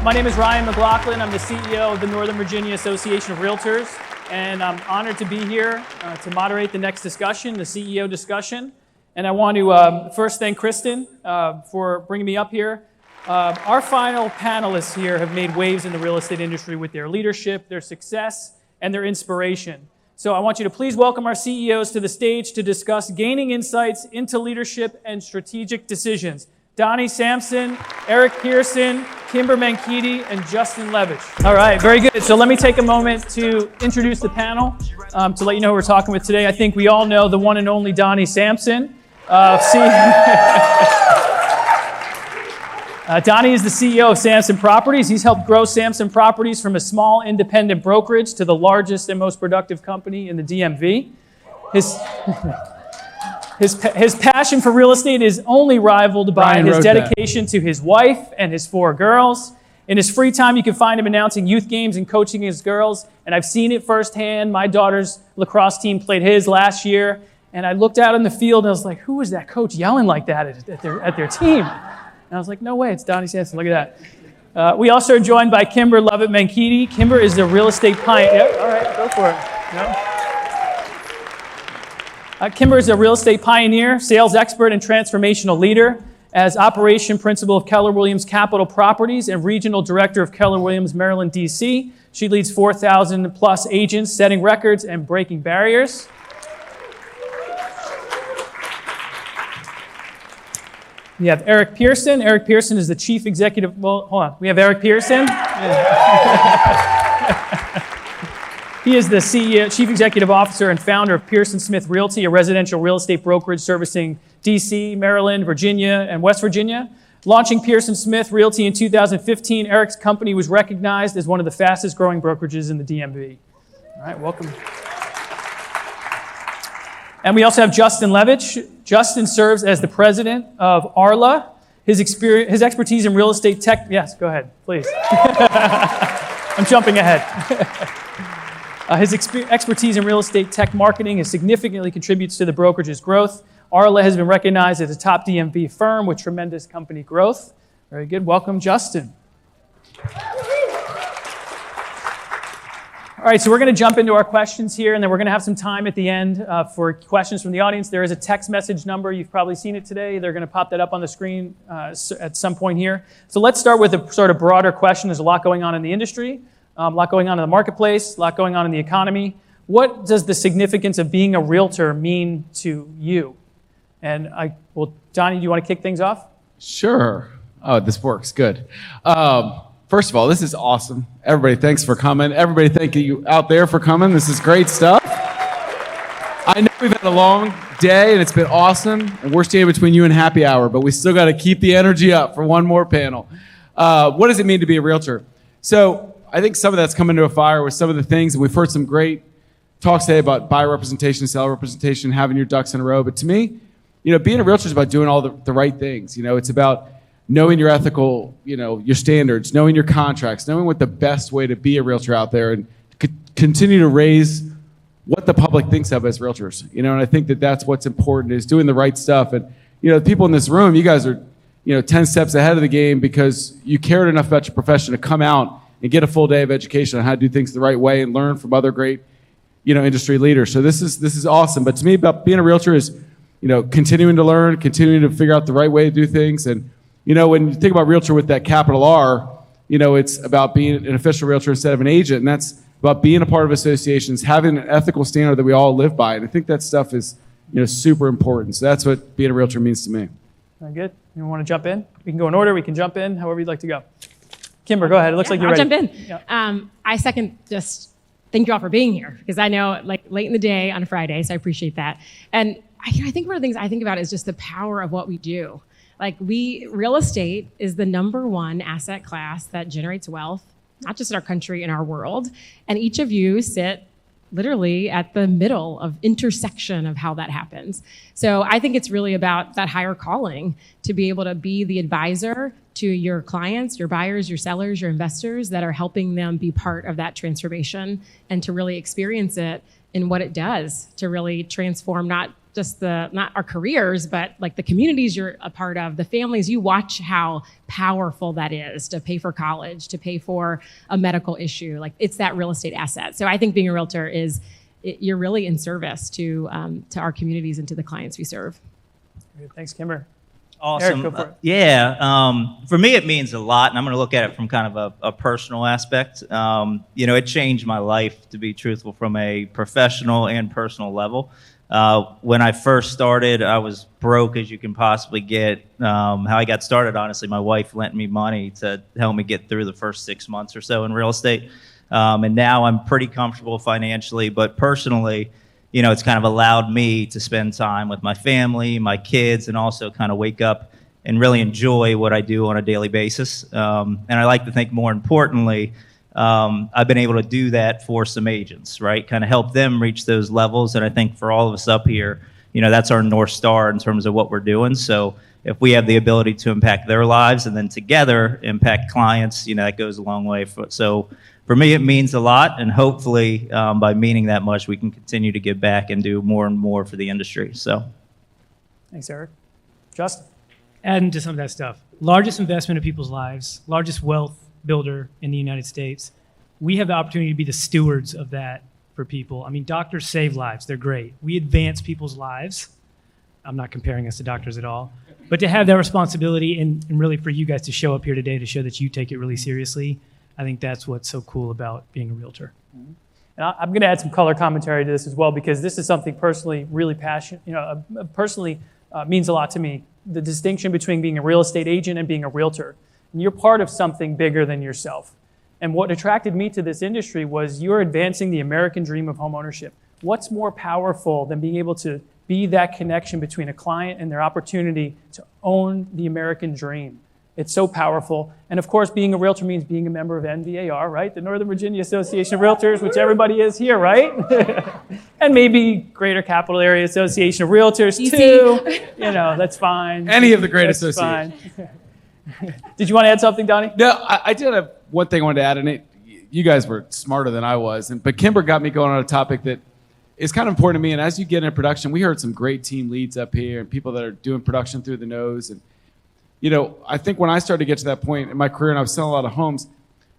My name is Ryan McLaughlin. I'm the CEO of the Northern Virginia Association of Realtors, and I'm honored to be here to moderate the next discussion, the CEO discussion. And I want to first thank Kristen for bringing me up here. Our final panelists here have made waves in the real estate industry with their leadership, their success, and their inspiration. So I want you to please welcome our CEOs to the stage to discuss gaining insights into leadership and strategic decisions. Donny, Samson, Eric Pearson, Kymber, McLaughlin, and Justin Levitch. All right, very good. So let me take a moment to introduce the panel to let you know who we're talking with today. I think we all know the one and only Donny Samson. Donny is the CEO of Samson Properties. He's helped grow Samson Properties from a small independent brokerage to the largest and most productive company in the DMV. His passion for real estate is only rivaled by his dedication to his wife and his 4 girls. In his free time, you can find him announcing youth games and coaching his girls. And I've seen it firsthand. My daughter's lacrosse team played his last year. And I looked out in the field and I was like, who is that coach yelling like that at their team? And I was like, no way, it's Donny Samson. Look at that. We also are joined by Kymber Lovett-Menkiti. Kymber is the real estate pioneer. All right, go for it. No? Kymber is a real estate pioneer, sales expert, and transformational leader. As operation principal of Keller Williams Capital Properties and regional director of Keller Williams Maryland, D.C., she leads 4,000 plus agents, setting records and breaking barriers. We have Eric Pearson. Eric Pearson is the chief executive. Well, hold on. We have Eric Pearson. He is the CEO, chief executive officer and founder of Pearson Smith Realty, a residential real estate brokerage servicing D.C., Maryland, Virginia, and West Virginia. Launching Pearson Smith Realty in 2015, Eric's company was recognized as one of the fastest growing brokerages in the DMV. All right, welcome. And we also have Justin Levitch. Justin serves as the president of RLAH. His expertise in real estate tech. Yes, go ahead, please. I'm jumping ahead. His expertise in real estate tech marketing significantly contributes to the brokerage's growth. RLAH has been recognized as a top DMV firm with tremendous company growth. Very good. Welcome, Justin. All right, so we're going to jump into our questions here, and then we're going to have some time at the end for questions from the audience. There is a text message number. You've probably seen it today. They're going to pop that up on the screen at some point here. So let's start with a sort of broader question. There's a lot going on in the industry. A lot going on in the marketplace, a lot going on in the economy. What does the significance of being a realtor mean to you? And Donny, do you want to kick things off? Sure. Oh, this works. Good. First of all, this is awesome. Everybody, thanks for coming. Everybody, thank you out there for coming. This is great stuff. I know we've had a long day, and it's been awesome, and we're standing between you and happy hour, but we still got to keep the energy up for one more panel. What does it mean to be a realtor? So I think some of that's coming to a fire with some of the things, and we've heard some great talks today about buyer representation, seller representation, having your ducks in a row. But to me, being a realtor is about doing all the right things. It's about knowing your ethical, your standards, knowing your contracts, knowing what the best way to be a realtor out there, and continue to raise what the public thinks of as realtors. And I think that's what's important, is doing the right stuff. And the people in this room, you guys are 10 steps ahead of the game because you cared enough about your profession to come out and get a full day of education on how to do things the right way and learn from other great, industry leaders. So this is awesome. But to me, about being a realtor is, continuing to learn, continuing to figure out the right way to do things. And, when you think about realtor with that capital R, it's about being an official realtor instead of an agent. And that's about being a part of associations, having an ethical standard that we all live by. And I think that stuff is, super important. So that's what being a realtor means to me. Very good. You want to jump in? We can go in order. We can jump in, however you'd like to go. Kymber, go ahead. It looks like you're ready. I'll jump in. Yeah. I second just thank you all for being here, because I know late in the day on a Friday, so I appreciate that. And I think one of the things I think about is just the power of what we do. Real estate is the number one asset class that generates wealth, not just in our country, in our world. And each of you sit literally at the middle of intersection of how that happens. So I think it's really about that higher calling to be able to be the advisor to your clients, your buyers, your sellers, your investors that are helping them be part of that transformation and to really experience it in what it does to really transform not just not our careers, but like the communities you're a part of, the families. You watch how powerful that is to pay for college, to pay for a medical issue. Like it's that real estate asset. So I think being a realtor you're really in service to our communities and to the clients we serve. Great. Thanks, Kymber. Awesome. Eric, go for it. For me, it means a lot, and I'm going to look at it from kind of a personal aspect. It changed my life, to be truthful, from a professional and personal level. When I first started, I was broke as you can possibly get. How I got started, honestly, my wife lent me money to help me get through the first 6 months or so in real estate. And now I'm pretty comfortable financially, but personally, it's kind of allowed me to spend time with my family, my kids, and also kind of wake up and really enjoy what I do on a daily basis. And I like to think more importantly, I've been able to do that for some agents, right? Kind of help them reach those levels. And I think for all of us up here, that's our North Star in terms of what we're doing. So if we have the ability to impact their lives and then together impact clients, that goes a long way. So for me, it means a lot. And hopefully by meaning that much, we can continue to give back and do more and more for the industry. So Thanks, Eric. Justin. Adding to some of that stuff. Largest investment in people's lives, largest wealth builder in the United States. We have the opportunity to be the stewards of that for people. I mean, doctors save lives. They're great. We advance people's lives. I'm not comparing us to doctors at all. But to have that responsibility and really for you guys to show up here today to show that you take it really seriously, I think that's what's so cool about being a realtor. And I'm going to add some color commentary to this as well, because this is something personally really passionate, personally means a lot to me. The distinction between being a real estate agent and being a realtor. And you're part of something bigger than yourself. And what attracted me to this industry was you're advancing the American dream of homeownership. What's more powerful than being able to be that connection between a client and their opportunity to own the American dream? It's so powerful. And of course, being a realtor means being a member of NVAR, right? The Northern Virginia Association of Realtors, which everybody is here, right? And maybe Greater Capital Area Association of Realtors too. That's fine. Any of the great That's associations. fine. Did you want to add something, Donny? No, I did have one thing I wanted to add, and you guys were smarter than I was. But Kymber got me going on a topic that is kind of important to me. And as you get into production, we heard some great team leads up here and people that are doing production through the nose. And, I think when I started to get to that point in my career and I was selling a lot of homes,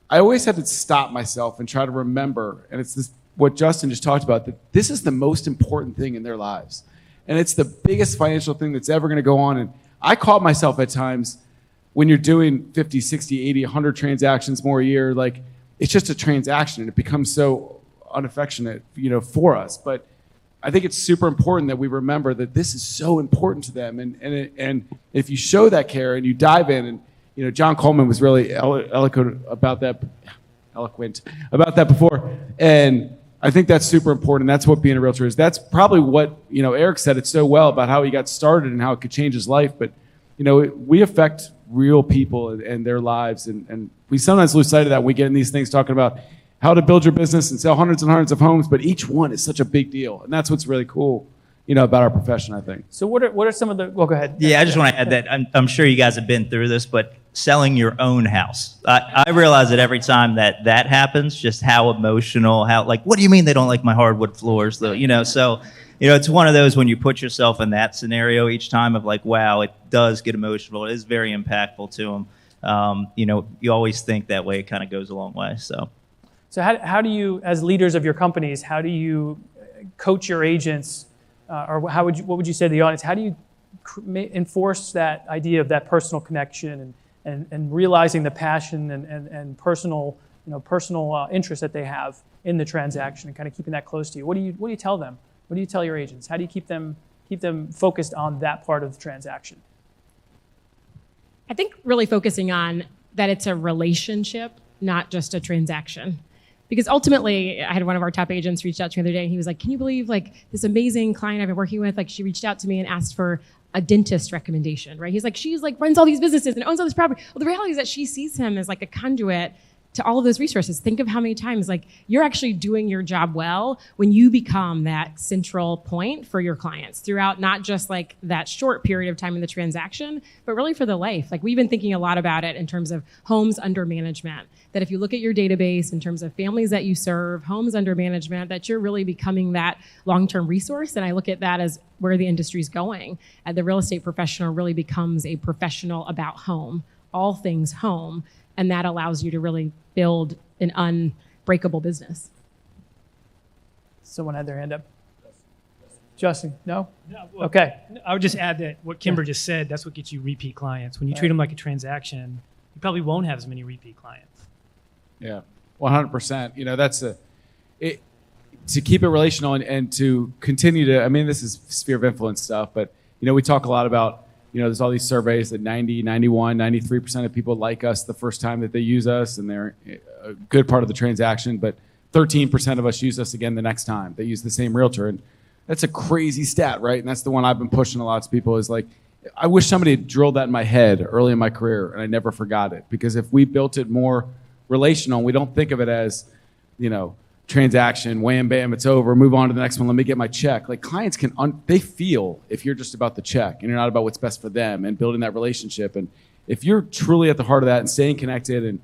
I always had to stop myself and try to remember, and it's this, what Justin just talked about, that this is the most important thing in their lives. And it's the biggest financial thing that's ever going to go on. And I caught myself at times when you're doing 50, 60, 80, 100 transactions more a year, like it's just a transaction and it becomes so unaffectionate, for us. But I think it's super important that we remember that this is so important to them. And if you show that care and you dive in, and, John Coleman was really eloquent about that before. And I think that's super important. That's what being a realtor is. That's probably what, Eric said it so well about how he got started and how it could change his life. But, we affect real people and their lives. And we sometimes lose sight of that when we get in these things talking about how to build your business and sell hundreds and hundreds of homes, but each one is such a big deal. And that's what's really cool, about our profession, I think. So what are some of the, well, go ahead. Yeah, I just want to add that I'm sure you guys have been through this, but selling your own house. I realize that every time that happens, just how emotional, what do you mean they don't like my hardwood floors though? So, it's one of those when you put yourself in that scenario each time of wow, it does get emotional. It is very impactful to them. You always think that way. It kind of goes a long way. So how do you, as leaders of your companies, how do you coach your agents, or what would you say to the audience? How do you enforce that idea of that personal connection and realizing the passion and personal interest that they have in the transaction and kind of keeping that close to you? What do you tell them? What do you tell your agents? How do you keep them focused on that part of the transaction? I think really focusing on that it's a relationship, not just a transaction. Because ultimately, I had one of our top agents reach out to me the other day, and he was like, can you believe this amazing client I've been working with, she reached out to me and asked for a dentist recommendation, right? He's like, she's runs all these businesses and owns all this property. Well, the reality is that she sees him as a conduit to all of those resources. Think of how many times, like, you're actually doing your job well when you become that central point for your clients throughout not just like that short period of time in the transaction, but really for the life. Like, we've been thinking a lot about it in terms of homes under management, that if you look at your database in terms of families that you serve, homes under management, that you're really becoming that long-term resource. And I look at that as where the industry's going. And the real estate professional really becomes a professional about home, all things home. And that allows you to really build an unbreakable business. Someone had their hand up. Justin, no? No, well, Okay. I would just add that what Kymber just said, that's what gets you repeat clients. When you treat them like a transaction, you probably won't have as many repeat clients. Yeah, 100%. You know, to keep it relational and to continue to, I mean, this is sphere of influence stuff, but, you know, we talk a lot about, you know, there's all these surveys that 90, 91, 93% of people like us the first time that they use us, and they're a good part of the transaction, but 13% of us use us again the next time. They use the same realtor, and that's a crazy stat, right? And that's the one I've been pushing a lot to people is like, I wish somebody had drilled that in my head early in my career, and I never forgot it. Because if we built it more relational, we don't think of it as, you know, transaction, wham, bam, it's over, move on to the next one, let me get my check. Like, clients they feel if you're just about the check and you're not about what's best for them and building that relationship. And if you're truly at the heart of that and staying connected and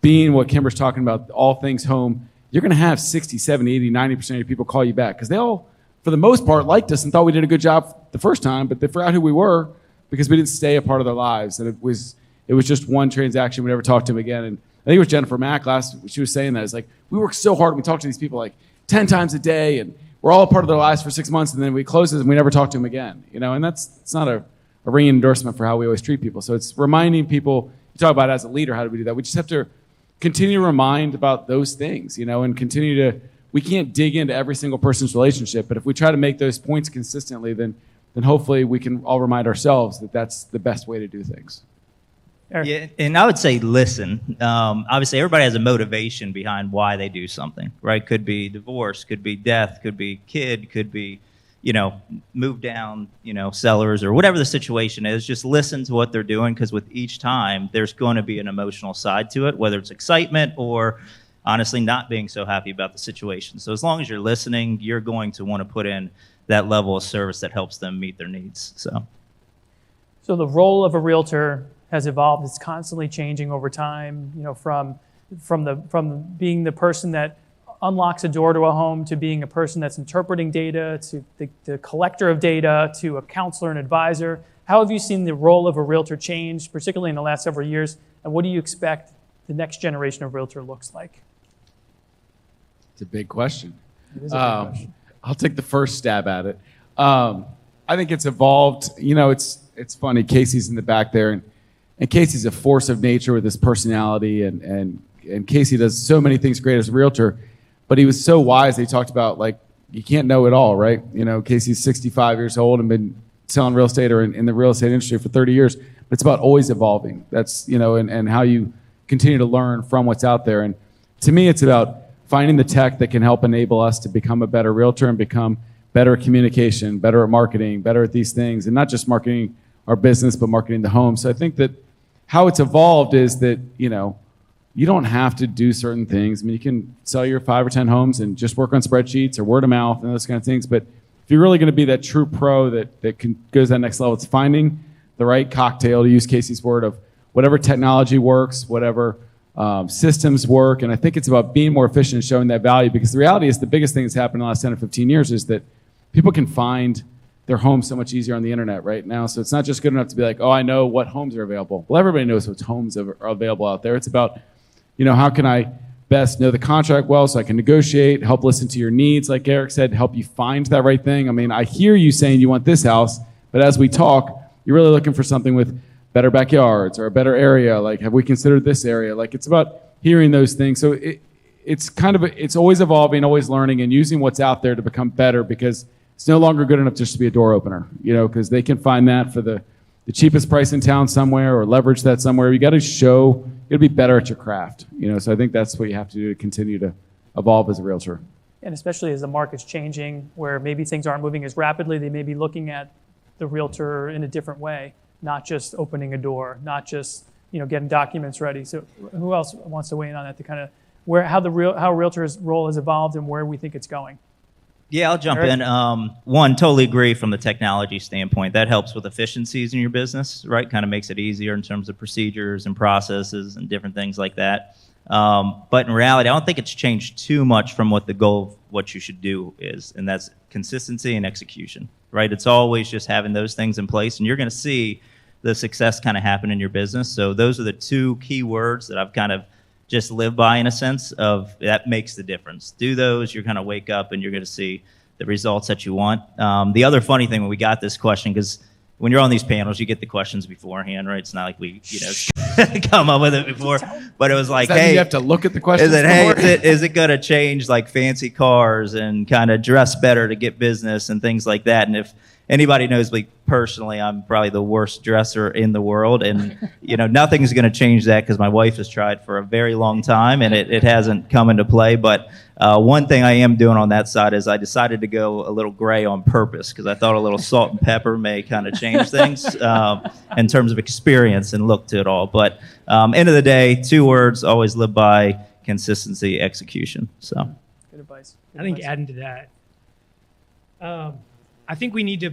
being what Kymber's talking about, all things home, you're going to have 60, 70, 80, 90% of your people call you back because they all, for the most part, liked us and thought we did a good job the first time, but they forgot who we were because we didn't stay a part of their lives. And it was just one transaction. We never talked to them again. And I think it was Jennifer Mack she was saying that. It's like, we work so hard. We talk to these people like 10 times a day, and we're all a part of their lives for 6 months, and then we close it and we never talk to them again. You know, and it's not a ringing endorsement for how we always treat people. So it's reminding people, you talk about it as a leader, how do we do that? We just have to continue to remind about those things, you know, and we can't dig into every single person's relationship, but if we try to make those points consistently, then hopefully we can all remind ourselves that that's the best way to do things. Eric. Yeah, and I would say listen. Obviously, everybody has a motivation behind why they do something, right? Could be divorce, could be death, could be kid, could be, you know, move down, you know, sellers or whatever the situation is. Just listen to what they're doing, because with each time, there's going to be an emotional side to it, whether it's excitement or honestly not being so happy about the situation. So as long as you're listening, you're going to want to put in that level of service that helps them meet their needs. So the role of a realtor has evolved. It's constantly changing over time, you know, from being the person that unlocks a door to a home to being a person that's interpreting data to the collector of data to a counselor and advisor. How have you seen the role of a realtor change, particularly in the last several years, and what do you expect the next generation of realtor looks like? It's a big question. It is a big question. I'll take the first stab at it. I think it's evolved. You know, it's funny. Casey's in the back there, and Casey's a force of nature with his personality, and Casey does so many things great as a realtor, but he was so wise that he talked about, like, you can't know it all, right? You know, Casey's 65 years old and been selling real estate or in the real estate industry for 30 years, but it's about always evolving. That's, you know, and how you continue to learn from what's out there. And to me, it's about finding the tech that can help enable us to become a better realtor and become better at communication, better at marketing, better at these things, and not just marketing our business, but marketing the home. So I think that how it's evolved is that, you know, you don't have to do certain things. I mean, you can sell your 5 or 10 homes and just work on spreadsheets or word of mouth and those kind of things. But if you're really going to be that true pro that goes to that next level, it's finding the right cocktail, to use Casey's word, of whatever technology works, whatever systems work. And I think it's about being more efficient and showing that value, because the reality is the biggest thing that's happened in the last 10 or 15 years is that people can find their homes so much easier on the internet right now. So it's not just good enough to be like, oh, I know what homes are available. Well, everybody knows what homes are available out there. It's about, you know, how can I best know the contract well so I can negotiate, help listen to your needs, like Eric said, help you find that right thing. I mean, I hear you saying you want this house, but as we talk, you're really looking for something with better backyards or a better area. Like, have we considered this area? Like, it's about hearing those things. So it's always evolving, always learning, and using what's out there to become better, because it's no longer good enough just to be a door opener, you know, because they can find that for the cheapest price in town somewhere or leverage that somewhere. You got to be better at your craft, you know. So I think that's what you have to do to continue to evolve as a realtor. And especially as the market's changing, where maybe things aren't moving as rapidly, they may be looking at the realtor in a different way, not just opening a door, not just getting documents ready. So who else wants to weigh in on that, to kind of how a realtor's role has evolved and where we think it's going? Yeah, I'll jump Eric? in. One, totally agree from the technology standpoint. That helps with efficiencies in your business, right? Kind of makes it easier in terms of procedures and processes and different things like that. But in reality, I don't think it's changed too much from what the goal of what you should do is, and that's consistency and execution, right? It's always just having those things in place, and you're going to see the success kind of happen in your business. So those are the two key words that I've kind of just live by, in a sense of that makes the difference. Do those, you're going to wake up and you're going to see the results that you want. The other funny thing when we got this question, because when you're on these panels, you get the questions beforehand, right? It's not like we, come up with it before, but it was like, hey, you have to look at the questions. Is it going to change like fancy cars and kind of dress better to get business and things like that? And if anybody knows me personally, I'm probably the worst dresser in the world, and nothing's going to change that because my wife has tried for a very long time and it hasn't come into play. But one thing I am doing on that side is I decided to go a little gray on purpose because I thought a little salt and pepper may kind of change things in terms of experience and look to it all. But end of the day, two words always live by: consistency, execution. So Good advice. I think adding to that, I think we need to,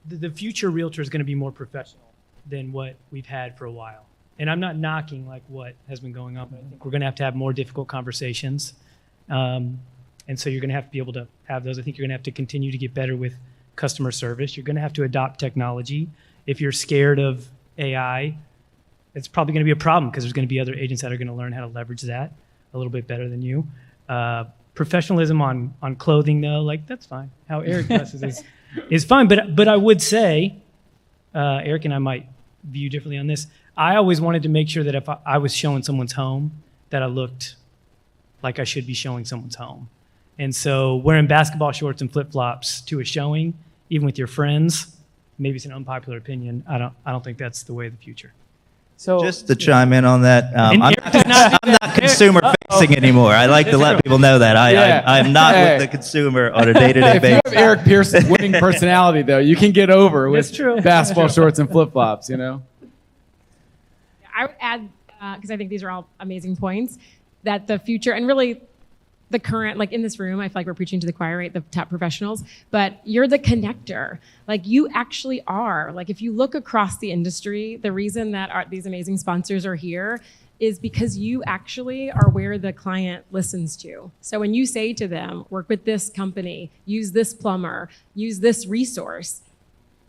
the future realtor is going to be more professional than what we've had for a while. And I'm not knocking like what has been going on, but I think we're going to have more difficult conversations. And so you're going to have to be able to have those. I think you're going to have to continue to get better with customer service. You're going to have to adopt technology. If you're scared of AI, it's probably going to be a problem because there's going to be other agents that are going to learn how to leverage that a little bit better than you. Professionalism on clothing, though, like that's fine. How Eric dresses is fine. But I would say, Eric and I might view differently on this. I always wanted to make sure that if I was showing someone's home, that I looked like I should be showing someone's home. And so wearing basketball shorts and flip-flops to a showing, even with your friends, maybe it's an unpopular opinion. I don't think that's the way of the future. So just to chime in on that, I'm not consumer facing anymore. I like to let people know that I'm not with the consumer on a day-to-day If basis. you have Eric Pearson's winning personality, though, you can get over with basketball shorts and flip-flops, I would add, because I think these are all amazing points, that the future and really the current, like in this room, I feel like we're preaching to the choir, right? The top professionals, but you're the connector. Like you actually are. Like if you look across the industry, the reason that these amazing sponsors are here is because you actually are where the client listens to. So when you say to them, work with this company, use this plumber, use this resource,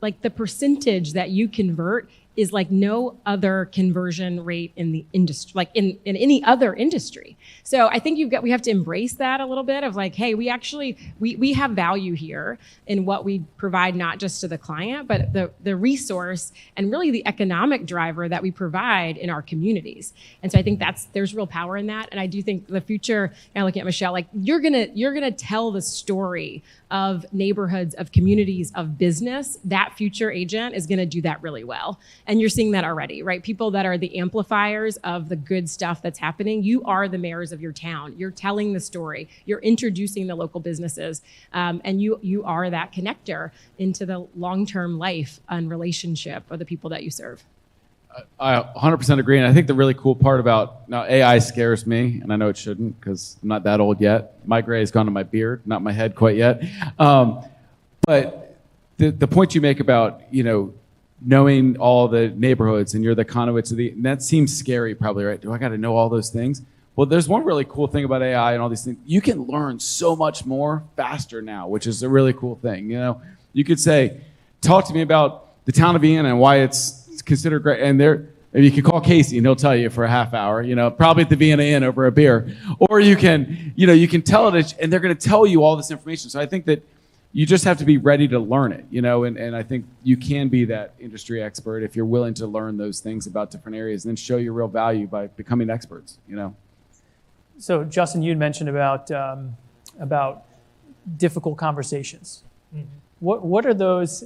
like the percentage that you convert is like no other conversion rate in the industry, like in any other industry. So I think we have to embrace that a little bit of like, hey, we have value here in what we provide, not just to the client, but the resource and really the economic driver that we provide in our communities. And so I think there's real power in that. And I do think the future, now looking at Michelle, like you're gonna tell the story of neighborhoods, of communities, of business. That future agent is gonna do that really well. And you're seeing that already, right? People that are the amplifiers of the good stuff that's happening. You are the mayors of your town. You're telling the story. You're introducing the local businesses. And you are that connector into the long-term life and relationship of the people that you serve. I 100% agree. And I think the really cool part about now AI scares me, and I know it shouldn't because I'm not that old yet. My gray has gone to my beard, not my head quite yet. But the point you make about, knowing all the neighborhoods and you're the conduits and that seems scary probably, right? Do I got to know all those things? Well, there's one really cool thing about AI and all these things. You can learn so much more faster now, which is a really cool thing. You could say, talk to me about the town of Vienna and why it's considered great. And you can call Casey and he'll tell you for a half hour, probably at the Vienna Inn over a beer. Or you can tell it and they're going to tell you all this information. So I think that you just have to be ready to learn it, and I think you can be that industry expert if you're willing to learn those things about different areas and then show your real value by becoming experts, So Justin, you'd mentioned about difficult conversations. Mm-hmm. What are those?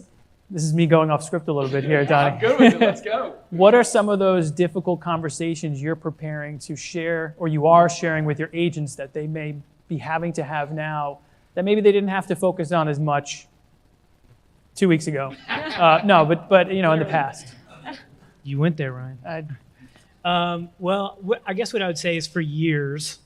This is me going off script a little bit here, Donny. I'm good with it. Let's go. What are some of those difficult conversations you're preparing to share, or you are sharing with your agents that they may be having to have now, that maybe they didn't have to focus on as much 2 weeks ago? No, but in the past. You went there, Ryan. Well, I guess what I would say is for years,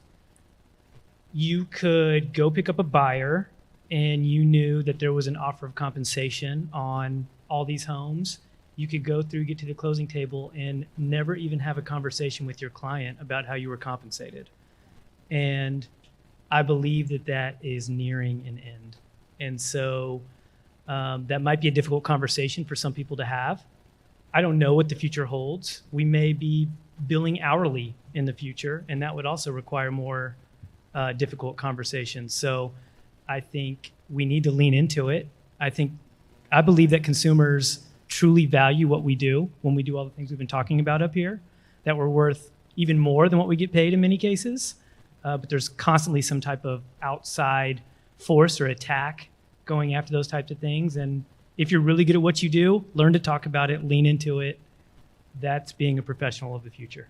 you could go pick up a buyer and you knew that there was an offer of compensation on all these homes. You could go through, get to the closing table, and never even have a conversation with your client about how you were compensated. And I believe that that is nearing an end. And so that might be a difficult conversation for some people to have. I don't know what the future holds. We may be billing hourly in the future, and that would also require more difficult conversations. So I think we need to lean into it. I believe that consumers truly value what we do when we do all the things we've been talking about up here, that we're worth even more than what we get paid in many cases. But there's constantly some type of outside force or attack going after those types of things. And if you're really good at what you do, learn to talk about it, lean into it. That's being a professional of the future.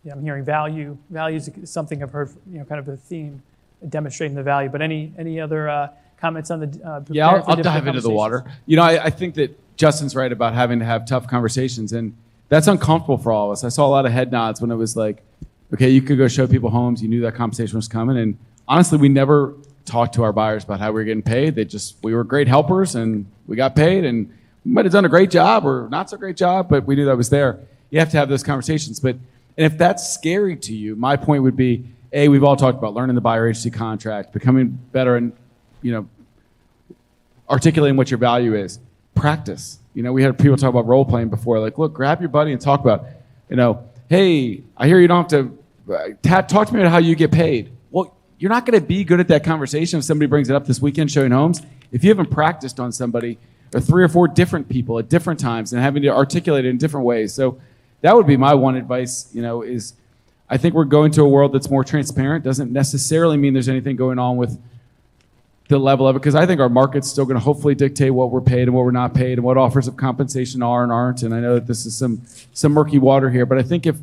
Yeah, I'm hearing value. Value is something I've heard, kind of a theme, demonstrating the value. But any other comments on the? Yeah, I'll dive into the water. I think that Justin's right about having to have tough conversations, and that's uncomfortable for all of us. I saw a lot of head nods when it was like, okay, you could go show people homes. You knew that conversation was coming, and honestly, we never talked to our buyers about how we were getting paid. We were great helpers, and we got paid, and we might have done a great job or not so great job, but we knew that was there. You have to have those conversations. And if that's scary to you, my point would be, we've all talked about learning the buyer agency contract, becoming better and, articulating what your value is. Practice. We had people talk about role playing before. Like, look, grab your buddy and talk about, hey, I hear you don't have to talk to me about how you get paid. Well, you're not going to be good at that conversation if somebody brings it up this weekend showing homes. If you haven't practiced on somebody or 3 or 4 different people at different times and having to articulate it in different ways. So that would be my one advice, is I think we're going to a world that's more transparent. Doesn't necessarily mean there's anything going on with the level of it, because I think our market's still going to hopefully dictate what we're paid and what we're not paid and what offers of compensation are and aren't. And I know that this is some murky water here, but I think if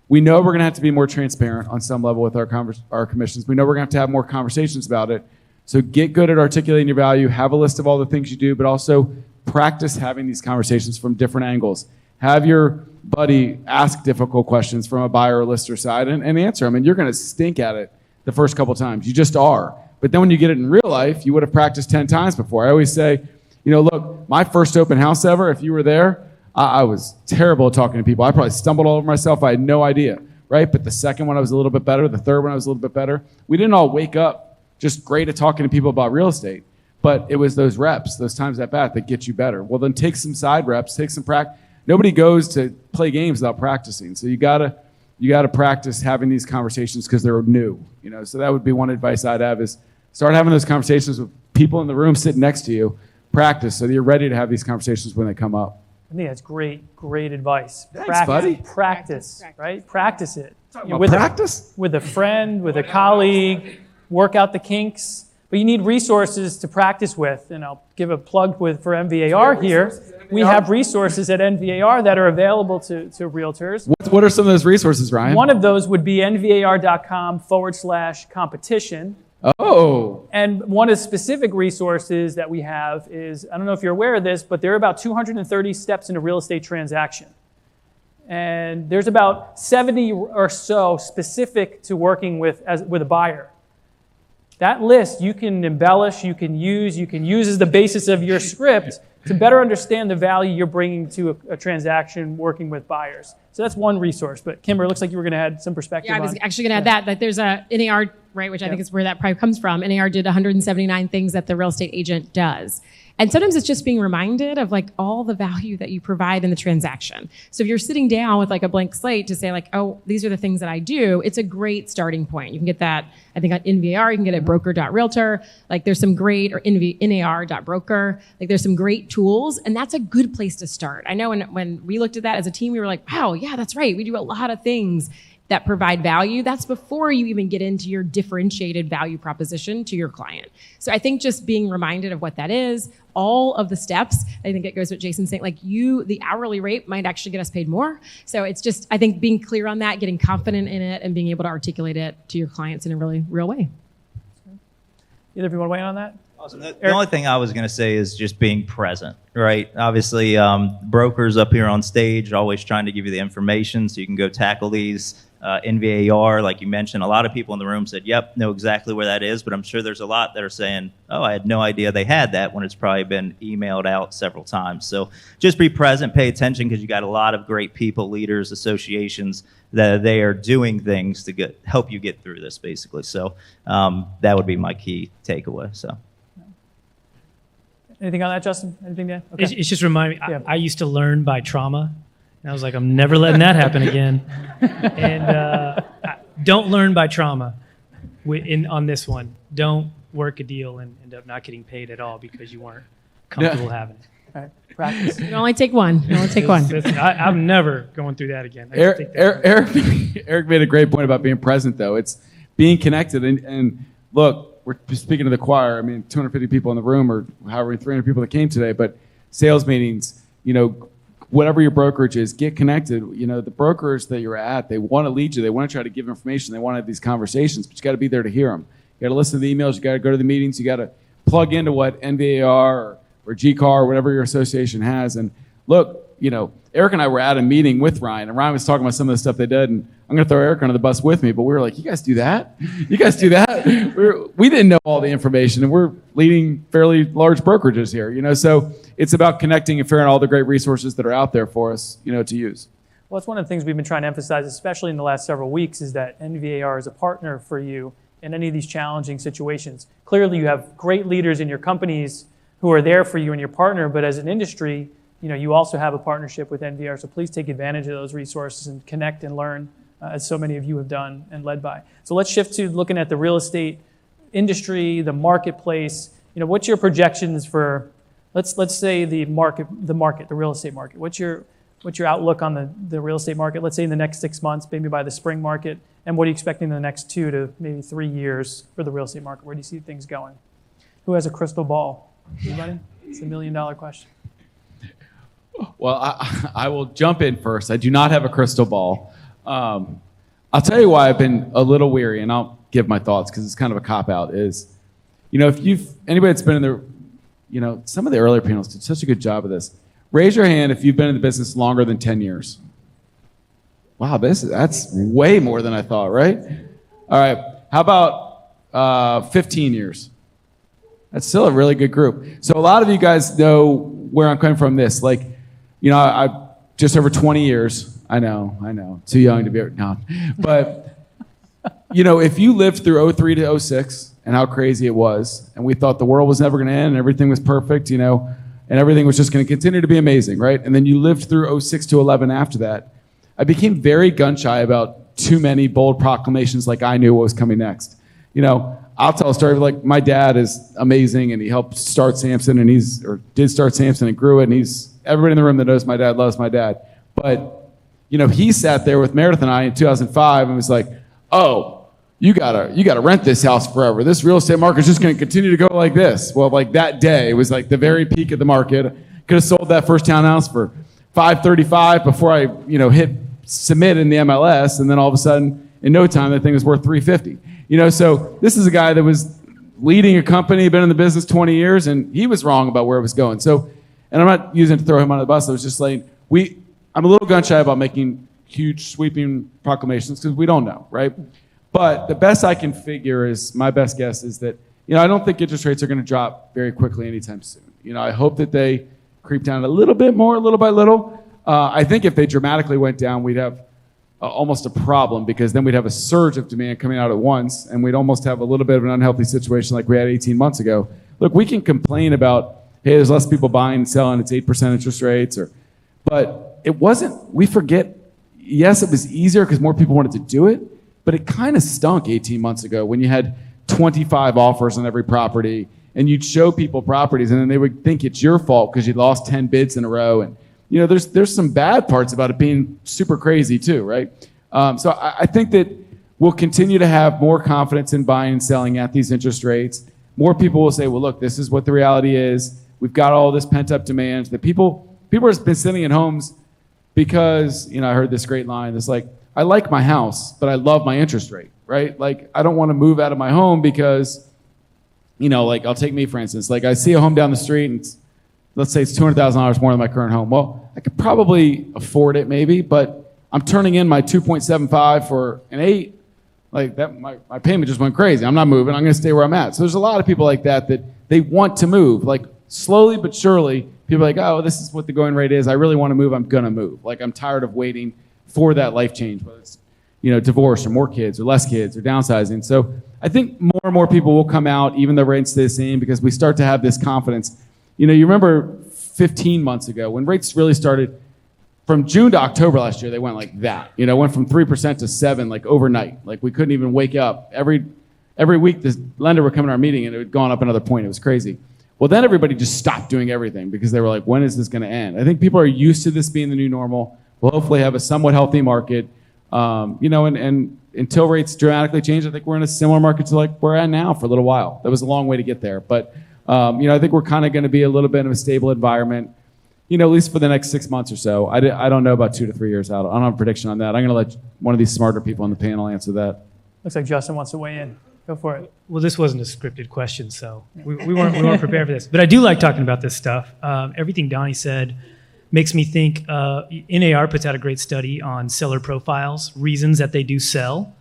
we know we're going to have to be more transparent on some level with our commissions, we know we're going to have more conversations about it. So get good at articulating your value, have a list of all the things you do, but also practice having these conversations from different angles. Have your buddy ask difficult questions from a buyer or lister side and answer them. And you're going to stink at it the first couple times. You just are. But then when you get it in real life, you would have practiced 10 times before. I always say, look, my first open house ever, if you were there, I was terrible at talking to people. I probably stumbled all over myself. I had no idea, right? But the second one, I was a little bit better. The third one, I was a little bit better. We didn't all wake up just great at talking to people about real estate, but it was those reps, those times at bat that get you better. Well, then take some side reps, take some practice. Nobody goes to play games without practicing. So you gotta practice having these conversations because they're new, So that would be one advice I'd have is start having those conversations with people in the room sitting next to you. Practice so that you're ready to have these conversations when they come up. I think that's great advice. Thanks, buddy. Practice, right? Practice it. Practice? With a friend, with a colleague, work out the kinks. But you need resources to practice with. And I'll give a plug for MVAR here. We have resources at NVAR that are available to realtors. What are some of those resources, Ryan? One of those would be nvar.com/competition. Oh. And one of the specific resources that we have is, I don't know if you're aware of this, but there are about 230 steps in a real estate transaction. And there's about 70 or so specific to working with a buyer. That list you can embellish, you can use as the basis of your script to better understand the value you're bringing to a transaction working with buyers. So that's one resource. But Kymber, it looks like you were going to add some perspective. Yeah, I was actually going to add that there's a NAR, right, which I think is where that probably comes from. NAR did 179 things that the real estate agent does. And sometimes it's just being reminded of all the value that you provide in the transaction. So if you're sitting down with a blank slate to say oh, these are the things that I do, it's a great starting point. You can get that, I think on NVAR, you can get it at broker.realtor. There's some great, or NAR.broker. There's some great tools, and that's a good place to start. I know when we looked at that as a team, we were like, wow, yeah, that's right. We do a lot of things that provide value. That's before you even get into your differentiated value proposition to your client. So I think just being reminded of what that is, all of the steps, I think it goes what Jason's saying, the hourly rate might actually get us paid more. So it's just, I think being clear on that, getting confident in it, and being able to articulate it to your clients in a really real way. Either of you want to weigh in on that? Awesome. The only thing I was going to say is just being present, right? Obviously, brokers up here on stage are always trying to give you the information so you can go tackle these. NVAR, like you mentioned, a lot of people in the room said, yep, know exactly where that is, but I'm sure there's a lot that are saying, oh, I had no idea they had that, when it's probably been emailed out several times. So just be present, pay attention, because you got a lot of great people, leaders, associations, that they are doing things to help you get through this, basically. So that would be my key takeaway. So. Anything on that, Justin? Anything to add? Okay. It's just remind me, Yeah. I used to learn by trauma. And I was like, I'm never letting that happen again. And don't learn by trauma on this one. Don't work a deal and end up not getting paid at all because you weren't comfortable having it. All right. Practice. You can only take one. You only take one. I'm never going through that again. Eric made a great point about being present, though. It's being connected. And look, we're speaking to the choir. I mean, 250 people in the room, or however many 300 people that came today. But sales meetings, whatever your brokerage is, get connected. The brokers that you're at, they want to lead you. They want to try to give information. They want to have these conversations, but you got to be there to hear them. You got to listen to the emails. You got to go to the meetings. You got to plug into what NVAR or GCAR or whatever your association has. And look, Eric and I were at a meeting with Ryan, and Ryan was talking about some of the stuff they did, and I'm going to throw Eric under the bus with me, but we were like, you guys do that? You guys do that? We didn't know all the information, and we're leading fairly large brokerages here, so it's about connecting and figuring out all the great resources that are out there for us, to use. Well, it's one of the things we've been trying to emphasize, especially in the last several weeks, is that NVAR is a partner for you in any of these challenging situations. Clearly, you have great leaders in your companies who are there for you and your partner, but as an industry, you also have a partnership with NVAR, so please take advantage of those resources and connect and learn, as so many of you have done and led by. So let's shift to looking at the real estate industry, the marketplace. What's your projections for, let's say the real estate market. What's your outlook on the real estate market? Let's say in the next 6 months, maybe by the spring market, and what are you expecting in the next 2 to maybe 3 years for the real estate market? Where do you see things going? Who has a crystal ball? Anybody? It's $1 million question. Well, I will jump in first. I do not have a crystal ball. I'll tell you why I've been a little weary, and I'll give my thoughts because it's kind of a cop-out, is, if anybody that's been in the, some of the earlier panels did such a good job of this. Raise your hand if you've been in the business longer than 10 years. Wow, that's way more than I thought, right? All right, how about 15 years? That's still a really good group. So a lot of you guys know where I'm coming from this. Like, I just over 20 years. I know. Too young to be, no. But, if you lived through 03 to 06 and how crazy it was, and we thought the world was never going to end and everything was perfect, and everything was just going to continue to be amazing, right? And then you lived through 06 to 11 after that. I became very gun-shy about too many bold proclamations like I knew what was coming next. I'll tell a story of, like, my dad is amazing, and he helped start Samson, and did start Samson and grew it, and everybody in the room that knows my dad loves my dad. But, he sat there with Meredith and I in 2005 and was like, oh, you gotta rent this house forever. This real estate market is just going to continue to go like this. Well, like that day, it was like the very peak of the market. Could have sold that first townhouse for $535 before I, hit submit in the MLS, and then all of a sudden, in no time, that thing was worth $350. So this is a guy that was leading a company, been in the business 20 years, and he was wrong about where it was going. So, and I'm not using it to throw him under the bus. I was just saying, I'm a little gun shy about making huge sweeping proclamations because we don't know, right? But the best I can figure is, my best guess is that, I don't think interest rates are going to drop very quickly anytime soon. I hope that they creep down a little bit more, little by little. I think if they dramatically went down, we'd have almost a problem, because then we'd have a surge of demand coming out at once, and we'd almost have a little bit of an unhealthy situation like we had 18 months ago. Look, we can complain about, hey, there's less people buying and selling, it's 8% interest rates, but it wasn't, we forget, yes, it was easier because more people wanted to do it, but it kind of stunk 18 months ago when you had 25 offers on every property, and you'd show people properties, and then they would think it's your fault because you lost 10 bids in a row. And there's some bad parts about it being super crazy too, right? So I think that we'll continue to have more confidence in buying and selling at these interest rates. More people will say, well, look, this is what the reality is. We've got all this pent-up demand. That people have been sitting in homes because, I heard this great line. It's like, I like my house, but I love my interest rate, right? Like, I don't want to move out of my home because, like I'll take me for instance. Like I see a home down the street and let's say it's $200,000 more than my current home. Well, I could probably afford it maybe, but I'm turning in my 2.75 for an 8. Like that, my payment just went crazy. I'm not moving. I'm going to stay where I'm at. So there's a lot of people like that they want to move. Like slowly but surely, people are like, oh, this is what the going rate is. I really want to move. I'm going to move. Like I'm tired of waiting for that life change, whether it's divorce or more kids or less kids or downsizing. So I think more and more people will come out, even though rates stay the same, because we start to have this confidence. You remember 15 months ago when rates really started. From June to October last year, they went like that. Went from 3% to 7% like overnight. Like we couldn't even wake up. Every week, this lender would come to our meeting and it had gone up another point. It was crazy. Well, then everybody just stopped doing everything because they were like, when is this going to end? I think people are used to this being the new normal. We'll hopefully have a somewhat healthy market. And until rates dramatically change, I think we're in a similar market to like we're at now for a little while. That was a long way to get there. But, I think we're kind of going to be a little bit of a stable environment. At least for the next 6 months or so. I don't know about 2 to 3 years out. I don't have a prediction on that. I'm going to let one of these smarter people on the panel answer that. Looks like Justin wants to weigh in. Go for it. Well, this wasn't a scripted question, so we weren't prepared for this. But I do like talking about this stuff. Everything Donny said makes me think. NAR puts out a great study on seller profiles, reasons that they do sell.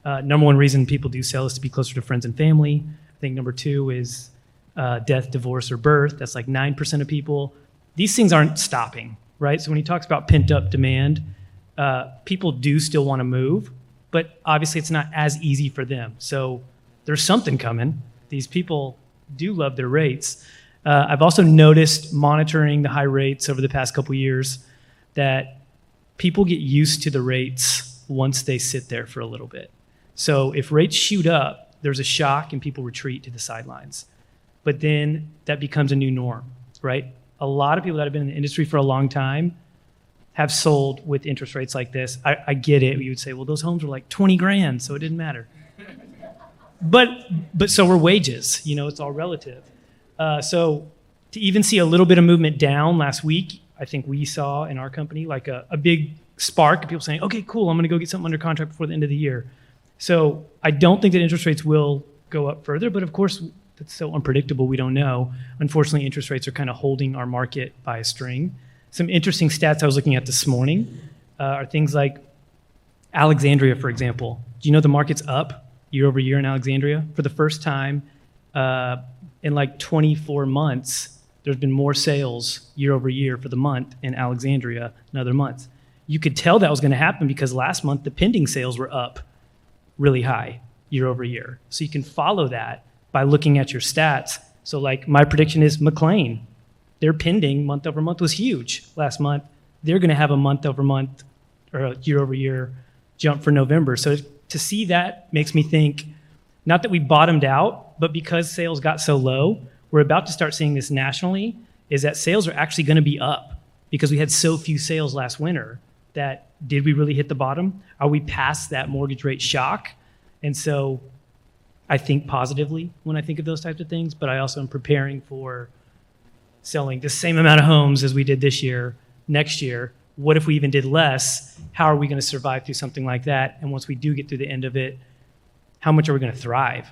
Number one reason people do sell is to be closer to friends and family. I think number 2 is death, divorce, or birth. That's like 9% of people. These things aren't stopping, right? So when he talks about pent-up demand, people do still want to move, but obviously it's not as easy for them. So there's something coming. These people do love their rates. I've also noticed, monitoring the high rates over the past couple years, that people get used to the rates once they sit there for a little bit. So if rates shoot up, there's a shock and people retreat to the sidelines. But then that becomes a new norm, right? A lot of people that have been in the industry for a long time have sold with interest rates like this. I get it. You would say, well, those homes were like 20 grand, so it didn't matter. But so were wages. It's all relative. So to even see a little bit of movement down last week, I think we saw in our company like a big spark of people saying, okay, cool, I'm going to go get something under contract before the end of the year. So I don't think that interest rates will go up further, but of course, it's so unpredictable, we don't know. Unfortunately, interest rates are kind of holding our market by a string. Some interesting stats I was looking at this morning are things like Alexandria, for example. Do you know the market's up year over year in Alexandria? For the first time in like 24 months, there's been more sales year over year for the month in Alexandria than other months. You could tell that was going to happen because last month the pending sales were up really high year over year. So you can follow that by looking at your stats. So like my prediction is McLean, their pending month over month was huge last month. They're going to have a month over month or a year over year jump for November. So to see that makes me think, not that we bottomed out, but because sales got so low, we're about to start seeing this nationally, is that sales are actually going to be up because we had so few sales last winter that did we really hit the bottom? Are we past that mortgage rate shock? And so I think positively when I think of those types of things, but I also am preparing for selling the same amount of homes as we did this year, next year. What if we even did less? How are we going to survive through something like that? And once we do get through the end of it, how much are we going to thrive?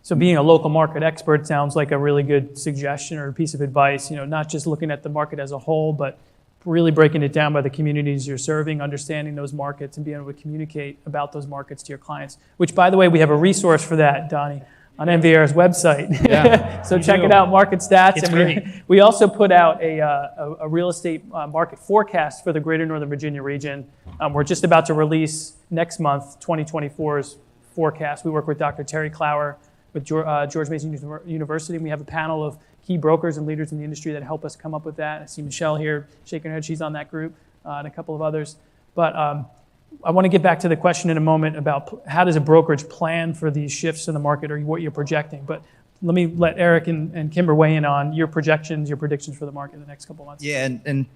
So being a local market expert sounds like a really good suggestion or a piece of advice, not just looking at the market as a whole, but really breaking it down by the communities you're serving, understanding those markets, and being able to communicate about those markets to your clients, which, by the way, we have a resource for that, Donny, on NVAR's website. Yeah, so check it out, Market Stats. It's and great. we also put out a real estate market forecast for the greater Northern Virginia region. We're just about to release next month 2024's forecast. We work with Dr. Terry Clower with George Mason University, and we have a panel of key brokers and leaders in the industry that help us come up with that. I see Michelle here shaking her head. She's on that group, and a couple of others. But I want to get back to the question in a moment about how does a brokerage plan for these shifts in the market or what you're projecting. But let me let Eric and Kymber weigh in on your projections, your predictions for the market in the next couple of months. Yeah, and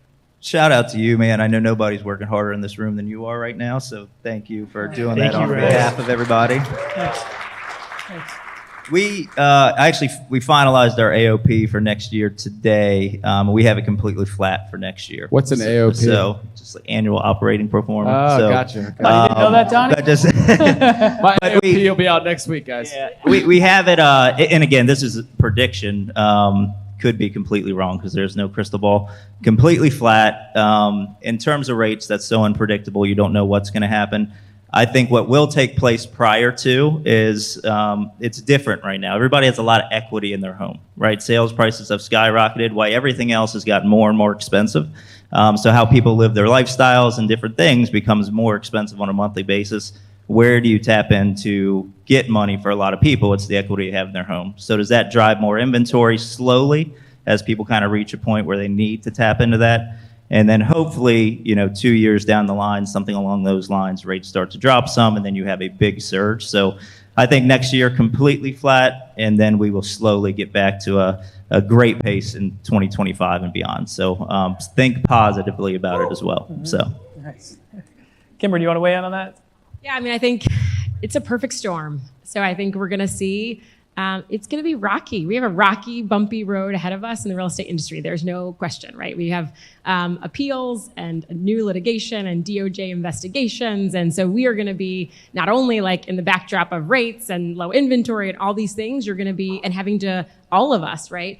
shout out to you, man. I know nobody's working harder in this room than you are right now, so thank you for doing that on behalf of everybody. Thanks. We finalized our AOP for next year today. We have it completely flat for next year. What's an AOP? So just like annual operating performance. Oh, so, gotcha. You didn't know that, Donny? But just My But AOP will be out next week, guys. yeah, we have it, and again, this is a prediction. Could be completely wrong because there's no crystal ball. Completely flat. In terms of rates, that's so unpredictable. You don't know what's going to happen. I think what will take place prior to is it's different right now. Everybody has a lot of equity in their home, right? Sales prices have skyrocketed while everything else has gotten more and more expensive. So how people live their lifestyles and different things becomes more expensive on a monthly basis. Where do you tap in to get money for a lot of people? It's the equity they have in their home. So does that drive more inventory slowly as people kind of reach a point where they need to tap into that? And then hopefully, 2 years down the line, something along those lines, rates start to drop some, and then you have a big surge. So I think next year completely flat, and then we will slowly get back to a great pace in 2025 and beyond. So think positively about it as well. So, Nice. Kymber, do you want to weigh in on that? Yeah, I mean, I think it's a perfect storm. So I think we're going to see it's going to be rocky. We have a rocky, bumpy road ahead of us in the real estate industry. There's no question, right? We have appeals and new litigation and DOJ investigations. And so we are going to be not only like in the backdrop of rates and low inventory and all these things, you're going to be, and having to, all of us, right,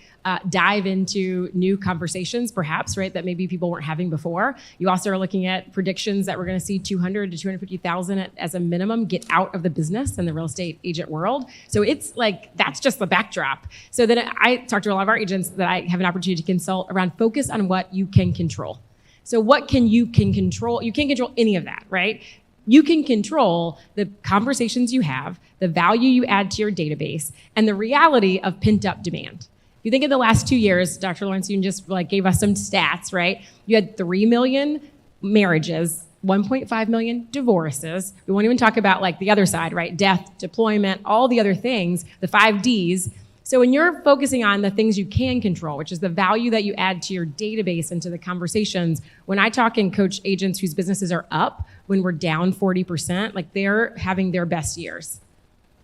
dive into new conversations, perhaps, right, that maybe people weren't having before. You also are looking at predictions that we're going to see 200 to 250,000 as a minimum get out of the business in the real estate agent world. So it's like, that's just the backdrop. So then I talk to a lot of our agents that I have an opportunity to consult around focus on what you can control. So what you can control? You can't control any of that, right? You can control the conversations you have, the value you add to your database, and the reality of pent-up demand. If you think of the last 2 years, Dr. Lawrence, you just gave us some stats, right? You had 3 million marriages, 1.5 million divorces. We won't even talk about the other side, right? Death, deployment, all the other things, the 5 Ds. So when you're focusing on the things you can control, which is the value that you add to your database and to the conversations, when I talk and coach agents whose businesses are up, when we're down 40%, they're having their best years.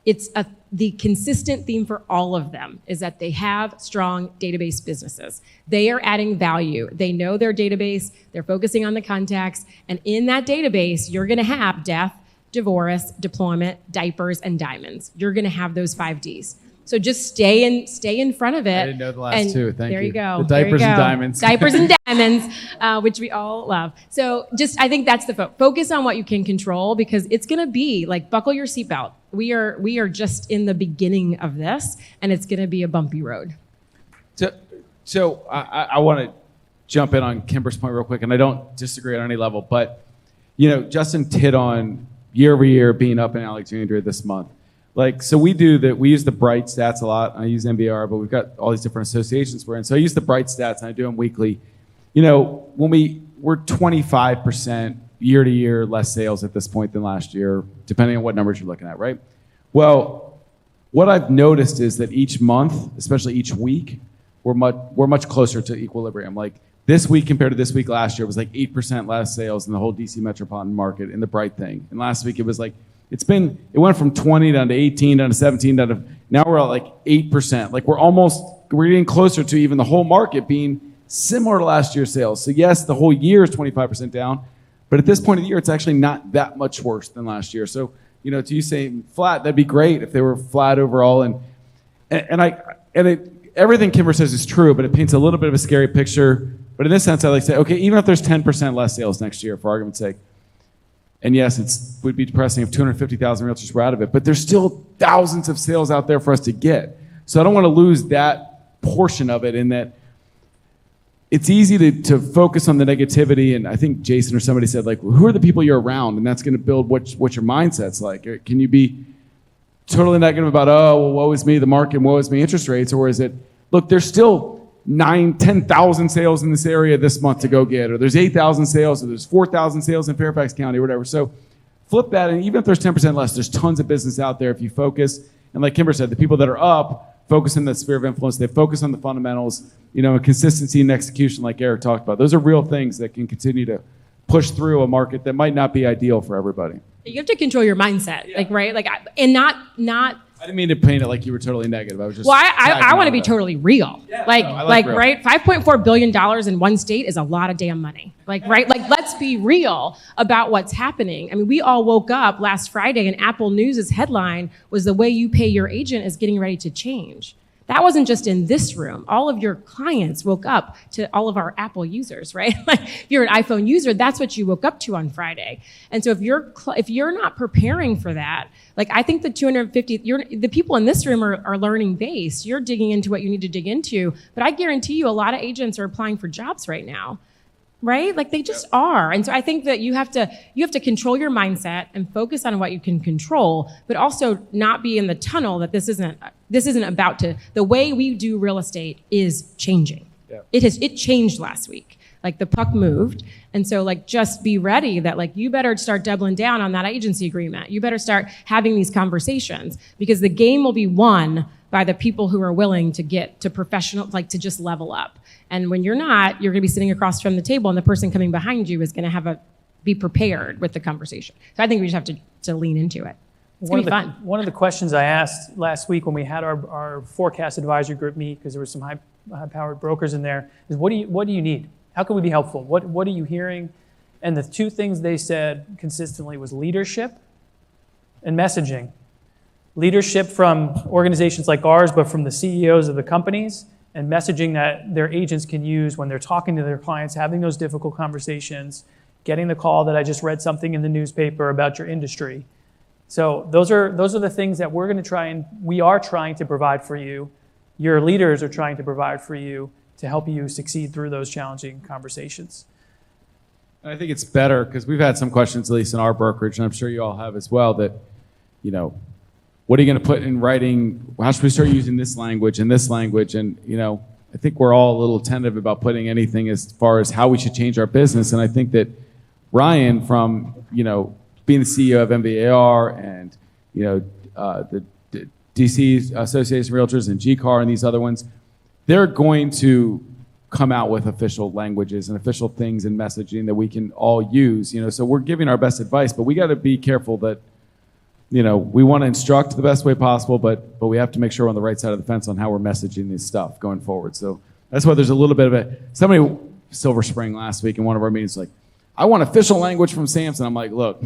It's the consistent theme for all of them is that they have strong database businesses. They are adding value. They know their database. They're focusing on the contacts. And in that database, you're going to have death, divorce, deployment, diapers, and diamonds. You're going to have those 5 Ds. So just stay in front of it. I didn't know the last two. Thank you. There you go. The diapers and diamonds. Diapers and diamonds, which we all love. So I think that's the focus on what you can control, because it's going to be buckle your seatbelt. We are just in the beginning of this, and it's going to be a bumpy road. So I want to jump in on Kymber's point real quick, and I don't disagree on any level, but Justin hit on year over year being up in Alexandria this month. So we use the Bright stats a lot. I use NVAR, but we've got all these different associations we're in. So I use the Bright stats, and I do them weekly. When we're 25% year to year less sales at this point than last year, depending on what numbers you're looking at, right? Well, what I've noticed is that each month, especially each week, we're much closer to equilibrium. This week compared to this week last year was 8% less sales in the whole DC metropolitan market in the Bright thing. And last week it was it went from 20 down to 18 down to 17 down to, now we're at 8%. We're getting closer to even the whole market being similar to last year's sales. So yes, the whole year is 25% down, but at this point of the year, it's actually not that much worse than last year. So, to you saying flat, that'd be great if they were flat overall. Everything Kymber says is true, but it paints a little bit of a scary picture. But in this sense, I like to say, okay, even if there's 10% less sales next year, for argument's sake, and yes, it would be depressing if 250,000 realtors were out of it, but there's still thousands of sales out there for us to get. So I don't want to lose that portion of it, in that it's easy to focus on the negativity. And I think Jason or somebody said, who are the people you're around? And that's going to build what your mindset's like. Or can you be totally negative about, woe is me, the market, woe is me, interest rates? Or is it, look, there's still 10,000 sales in this area this month to go get, or there's 8,000 sales, or there's 4,000 sales in Fairfax County, or whatever. So flip that, and even if there's 10% less, there's tons of business out there if you focus. And like Kymber said, the people that are up focus in the sphere of influence. They focus on the fundamentals, and consistency and execution, like Eric talked about. Those are real things that can continue to push through a market that might not be ideal for everybody. You have to control your mindset, right? And not I didn't mean to paint it like you were totally negative. I was just. Well, I tagging want to on be that. totally real. Like, I like real. right? $5.4 billion in one state is a lot of damn money. Like, right? Like, let's be real about what's happening. I mean, we all woke up last Friday and Apple News' headline was the way you pay your agent is getting ready to change. That wasn't just in this room. All of your clients woke up to all of our Apple users, right? Like, if you're an iPhone user, that's what you woke up to on Friday. And so if you're not preparing for that, like, I think the 250, the people in this room are learning base. You're digging into what you need to dig into, but I guarantee you a lot of agents are applying for jobs right now. Right? Like, they just are. And so I think that you have to control your mindset and focus on what you can control, but also not be in the tunnel that this isn't about to, the way we do real estate is changing. Yeah. It changed last week. Like, the puck moved. And so, like, just be ready that, like, you better start doubling down on that agency agreement. You better start having these conversations, because the game will be won by the people who are willing to get to professional, like, to just level up. And when you're not, you're going to be sitting across from the table, and the person coming behind you is going to be prepared with the conversation. So I think we just have to lean into it. It's going to be fun. One of the questions I asked last week when we had our forecast advisory group meet, because there were some high-powered brokers in there, is what do you need? How can we be helpful? What are you hearing? And the two things they said consistently was leadership and messaging. Leadership from organizations like ours, but from the CEOs of the companies, and messaging that their agents can use when they're talking to their clients, having those difficult conversations, getting the call that I just read something in the newspaper about your industry. So those are the things that we are trying to provide for you. Your leaders are trying to provide for you to help you succeed through those challenging conversations. And I think it's better, because we've had some questions, at least in our brokerage, and I'm sure you all have as well, that, what are you going to put in writing? How should we start using this language and this language? And, I think we're all a little tentative about putting anything as far as how we should change our business. And I think that Ryan, from, being the CEO of NVAR and, the DC Association of Realtors and GCAR and these other ones, they're going to come out with official languages and official things and messaging that we can all use. So we're giving our best advice, but we got to be careful that, we want to instruct the best way possible, but we have to make sure we're on the right side of the fence on how we're messaging this stuff going forward. So that's why there's a little bit of somebody, Silver Spring last week in one of our meetings, like, I want official language from Samson. I'm like, look,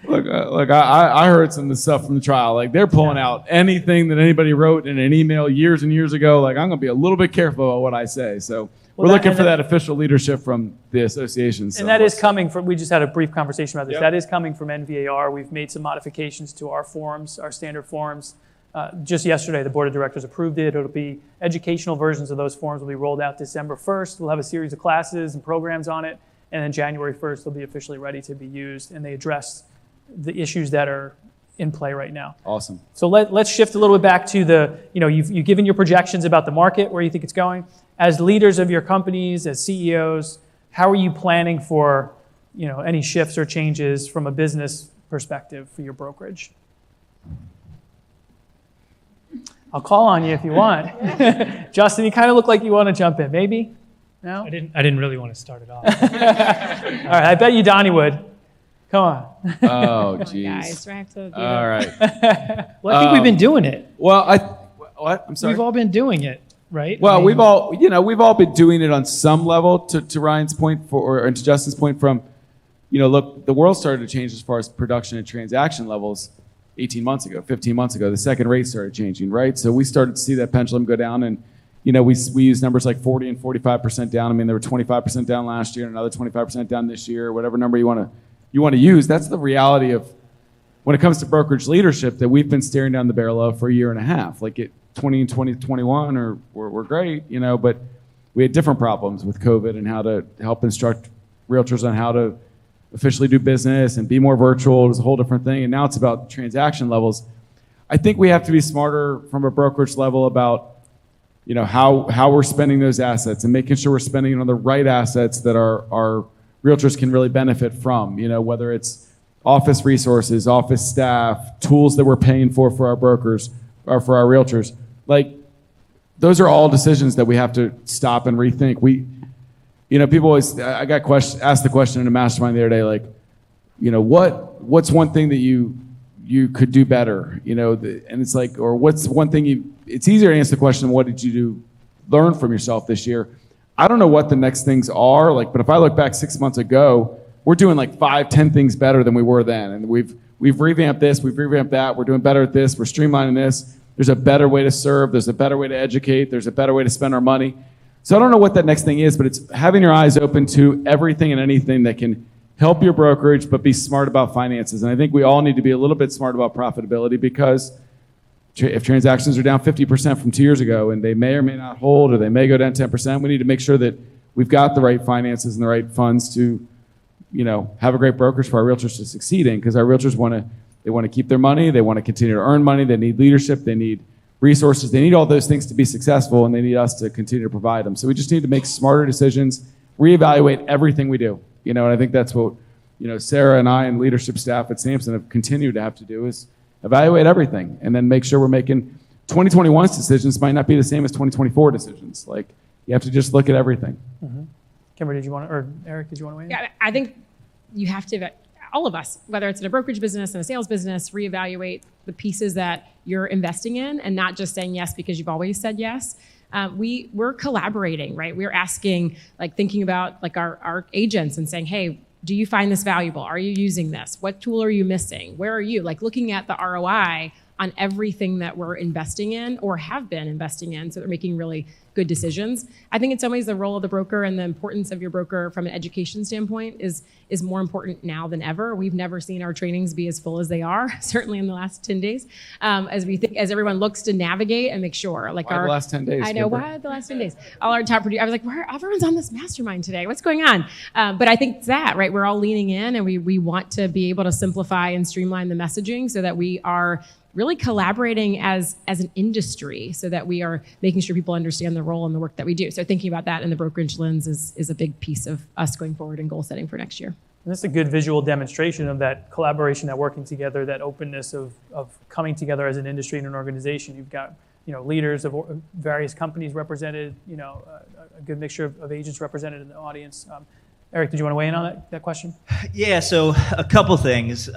I heard some of the stuff from the trial. Like, they're pulling out anything that anybody wrote in an email years and years ago. Like, I'm going to be a little bit careful about what I say. So we're looking for that official leadership from the associations. And that is coming from, we just had a brief conversation about this. Yep. That is coming from NVAR. We've made some modifications to our forms, our standard forms. Just yesterday, the board of directors approved it. It'll be educational versions of those forms will be rolled out December 1st. We'll have a series of classes and programs on it. And then January 1st, they'll be officially ready to be used. And they address the issues that are in play right now. Awesome. So let's shift a little bit back to you've given your projections about the market, where you think it's going. As leaders of your companies, as CEOs, how are you planning for, any shifts or changes from a business perspective for your brokerage? I'll call on you if you want. Justin, you kind of look like you want to jump in. Maybe? No? I didn't really want to start it off. All right, I bet you Donny would. Come on. Oh, Guys, jeez. do I have to do All that? right. Well, I think we've been doing it. Well, what? I'm sorry. We've all been doing it, right? Well, I mean, we've all been doing it on some level. To Ryan's point, or to Justin's point, from, look, the world started to change as far as production and transaction levels 18 months ago, 15 months ago. The second rate started changing, right? So we started to see that pendulum go down, and we use numbers like 40 and 45% down. I mean, they were 25% down last year, and another 25% down this year, whatever number you want to use. That's the reality of when it comes to brokerage leadership that we've been staring down the barrel of for a year and a half. Like, 20 and 2021 were great, but we had different problems with COVID and how to help instruct realtors on how to officially do business and be more virtual. It was a whole different thing. And now it's about transaction levels. I think we have to be smarter from a brokerage level about, how we're spending those assets and making sure we're spending it on the right assets that our realtors can really benefit from, whether it's office resources, office staff, tools that we're paying for our brokers or for our realtors. Like, those are all decisions that we have to stop and rethink. People always, I got asked the question in a mastermind the other day, like, what's one thing that you you could do better, and it's like, or what's one thing it's easier to answer the question, what did you learn from yourself this year? I don't know what the next things are, but if I look back 6 months ago, we're doing 5-10 things better than we were then. And we've revamped this, we've revamped that, we're doing better at this, we're streamlining this. There's a better way to serve, there's a better way to educate, there's a better way to spend our money. So I don't know what that next thing is, but it's having your eyes open to everything and anything that can help your brokerage, but be smart about finances. And I think we all need to be a little bit smart about profitability, because if transactions are down 50% from 2 years ago and they may or may not hold, or they may go down 10%, we need to make sure that we've got the right finances and the right funds to, have a great brokerage for our realtors to succeed in, because our realtors want to keep their money, they want to continue to earn money, they need leadership, they need resources, they need all those things to be successful, and they need us to continue to provide them. So we just need to make smarter decisions, reevaluate everything we do. And I think that's what, Sarah and I and leadership staff at Samson have continued to have to do, is evaluate everything and then make sure we're making 2021's decisions might not be the same as 2024 decisions. You have to just look at everything. Mm-hmm. Kymber, or Eric, did you want to weigh in? Yeah, I think you have to, all of us, whether it's in a brokerage business and a sales business, reevaluate the pieces that you're investing in, and not just saying yes because you've always said yes. We're collaborating, right? We're asking, thinking about our agents and saying, hey, do you find this valuable? Are you using this? What tool are you missing? Where are you? Looking at the ROI on everything that we're investing in or have been investing in, so they're making really good decisions. I think in some ways the role of the broker and the importance of your broker from an education standpoint is more important now than ever. We've never seen our trainings be as full as they are, certainly in the last 10 days, as everyone looks to navigate and make sure. Why the last 10 days? I know, why the last 10 days? All our top producers, I was like, everyone's on this mastermind today. What's going on? But I think it's that, right? We're all leaning in, and we want to be able to simplify and streamline the messaging so that we are really collaborating as an industry, so that we are making sure people understand the role and the work that we do. So thinking about that in the brokerage lens is a big piece of us going forward and goal setting for next year. And that's a good visual demonstration of that collaboration, that working together, that openness of coming together as an industry and an organization. You've got leaders of various companies represented, a good mixture of agents represented in the audience. Eric, did you want to weigh in on that question? Yeah, so a couple things.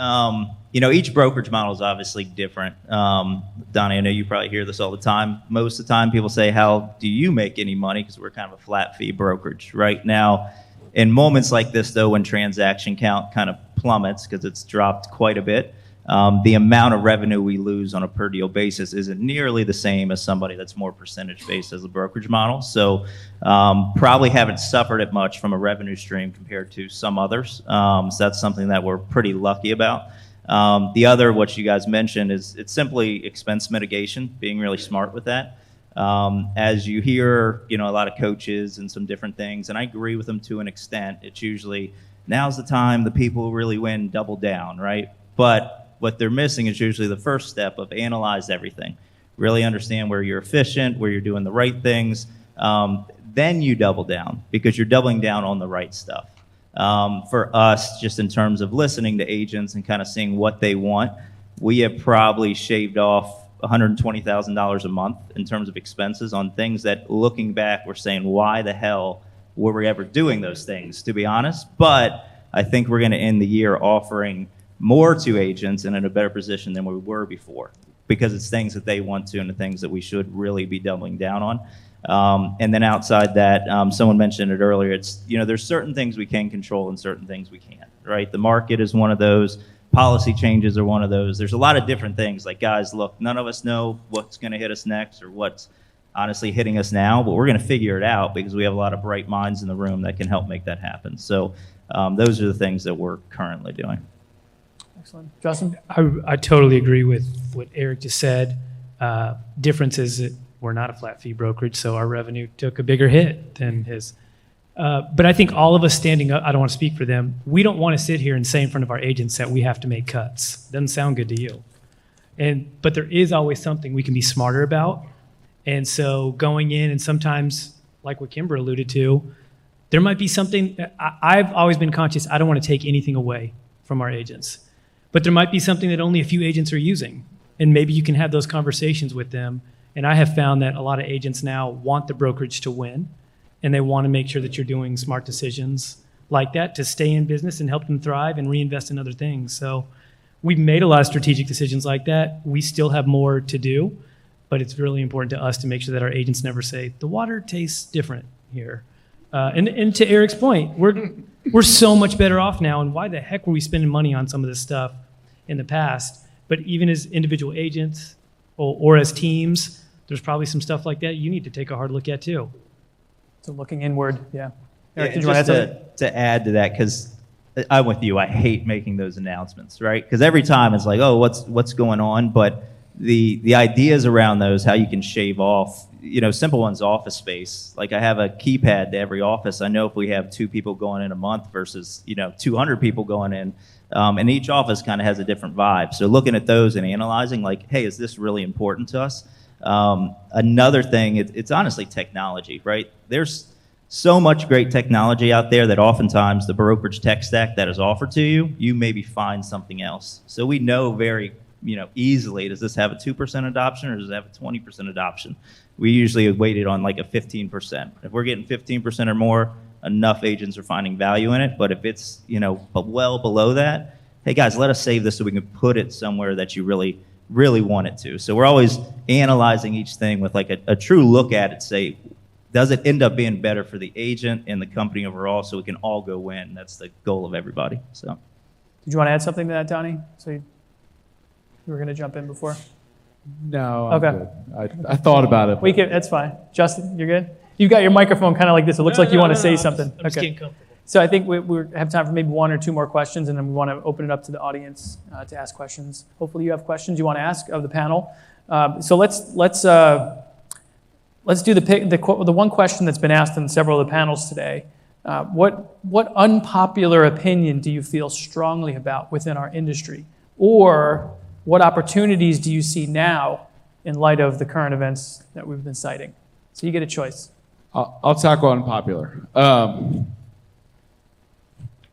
Each brokerage model is obviously different. Donny, I know you probably hear this all the time. Most of the time people say, how do you make any money? Because we're kind of a flat fee brokerage right now. In moments like this, though, when transaction count kind of plummets because it's dropped quite a bit, the amount of revenue we lose on a per deal basis isn't nearly the same as somebody that's more percentage based as a brokerage model. So probably haven't suffered it much from a revenue stream compared to some others. So that's something that we're pretty lucky about. The other, what you guys mentioned, is it's simply expense mitigation, being really smart with that. As you hear, a lot of coaches and some different things, and I agree with them to an extent. It's usually, now's the time the people who really win double down, right? But what they're missing is usually the first step of analyze everything. Really understand where you're efficient, where you're doing the right things. Then you double down, because you're doubling down on the right stuff. For us, just in terms of listening to agents and kind of seeing what they want, we have probably shaved off $120,000 a month in terms of expenses on things that, looking back, we're saying, why the hell were we ever doing those things, to be honest? But I think we're going to end the year offering more to agents and in a better position than we were before, because it's things that they want to and the things that we should really be doubling down on. And then outside that, someone mentioned it earlier, it's, there's certain things we can control and certain things we can't, right? The market is one of those. Policy changes are one of those. There's a lot of different things. Guys, look, none of us know what's going to hit us next or what's honestly hitting us now, but we're going to figure it out because we have a lot of bright minds in the room that can help make that happen. So those are the things that we're currently doing. Excellent. Justin? I totally agree with what Eric just said. Difference is that we're not a flat fee brokerage, so our revenue took a bigger hit than his. But I think all of us standing up, I don't want to speak for them, we don't want to sit here and say in front of our agents that we have to make cuts. Doesn't sound good to you. But there is always something we can be smarter about. And so going in, and sometimes, like what Kymber alluded to, there might be something, I've always been conscious, I don't want to take anything away from our agents. But there might be something that only a few agents are using. And maybe you can have those conversations with them. And I have found that a lot of agents now want the brokerage to win. And they want to make sure that you're doing smart decisions like that to stay in business and help them thrive and reinvest in other things. So we've made a lot of strategic decisions like that. We still have more to do, but it's really important to us to make sure that our agents never say, the water tastes different here. And to Eric's point, we're so much better off now, and why the heck were we spending money on some of this stuff in the past? But even as individual agents or as teams, there's probably some stuff like that you need to take a hard look at too. So looking inward, yeah. Yeah, Eric, did you want to add something? to add to that, because I'm with you. I hate making those announcements, right? Because every time it's like, oh, what's going on? But the ideas around those, how you can shave off, simple ones, office space. Like I have a keypad to every office. I know if we have 2 people going in a month versus 200 people going in, and each office kind of has a different vibe. So looking at those and analyzing, like, hey, is this really important to us? Another thing, it's honestly technology, right? There's so much great technology out there that oftentimes the brokerage tech stack that is offered to you, you maybe find something else. So we know very easily, does this have a 2% adoption or does it have a 20% adoption? We usually weighted on like a 15%. If we're getting 15% or more, enough agents are finding value in it. But if it's but well below that, hey guys, let us save this so we can put it somewhere that you really, really want it to. So we're always analyzing each thing with like a true look at it, say, does it end up being better for the agent and the company overall so we can all go win? That's the goal of everybody. So, Did you want to add something to that, Donny? So you were going to jump in before? No, I'm Okay. good. I thought about it. That's fine. Justin, you're good? You've got your microphone kind of like this. It looks like you want to say something. I'm just getting comfortable. So I think we have time for maybe 1 or 2 more questions, and then we want to open it up to the audience to ask questions. Hopefully you have questions you want to ask of the panel. So let's do the one question that's been asked in several of the panels today. What unpopular opinion do you feel strongly about within our industry? Or what opportunities do you see now in light of the current events that we've been citing? So you get a choice. I'll tackle unpopular.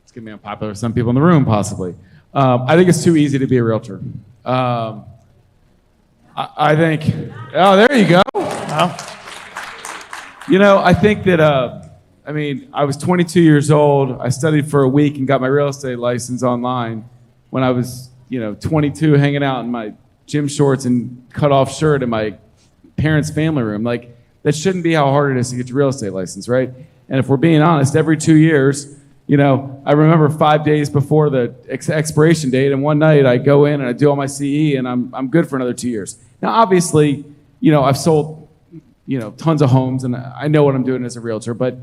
It's going to be unpopular with some people in the room, possibly. I think it's too easy to be a realtor. I think, oh, there you go. Wow. I think that, I was 22 years old. I studied for a week and got my real estate license online when I was, 22, hanging out in my gym shorts and cut off shirt in my parents' family room. Like, that shouldn't be how hard it is to get your real estate license, right? And if we're being honest, every 2 years, I remember 5 days before the expiration date, and one night I go in and I do all my CE, and I'm good for another 2 years. Now, obviously, I've sold, tons of homes, and I know what I'm doing as a realtor, but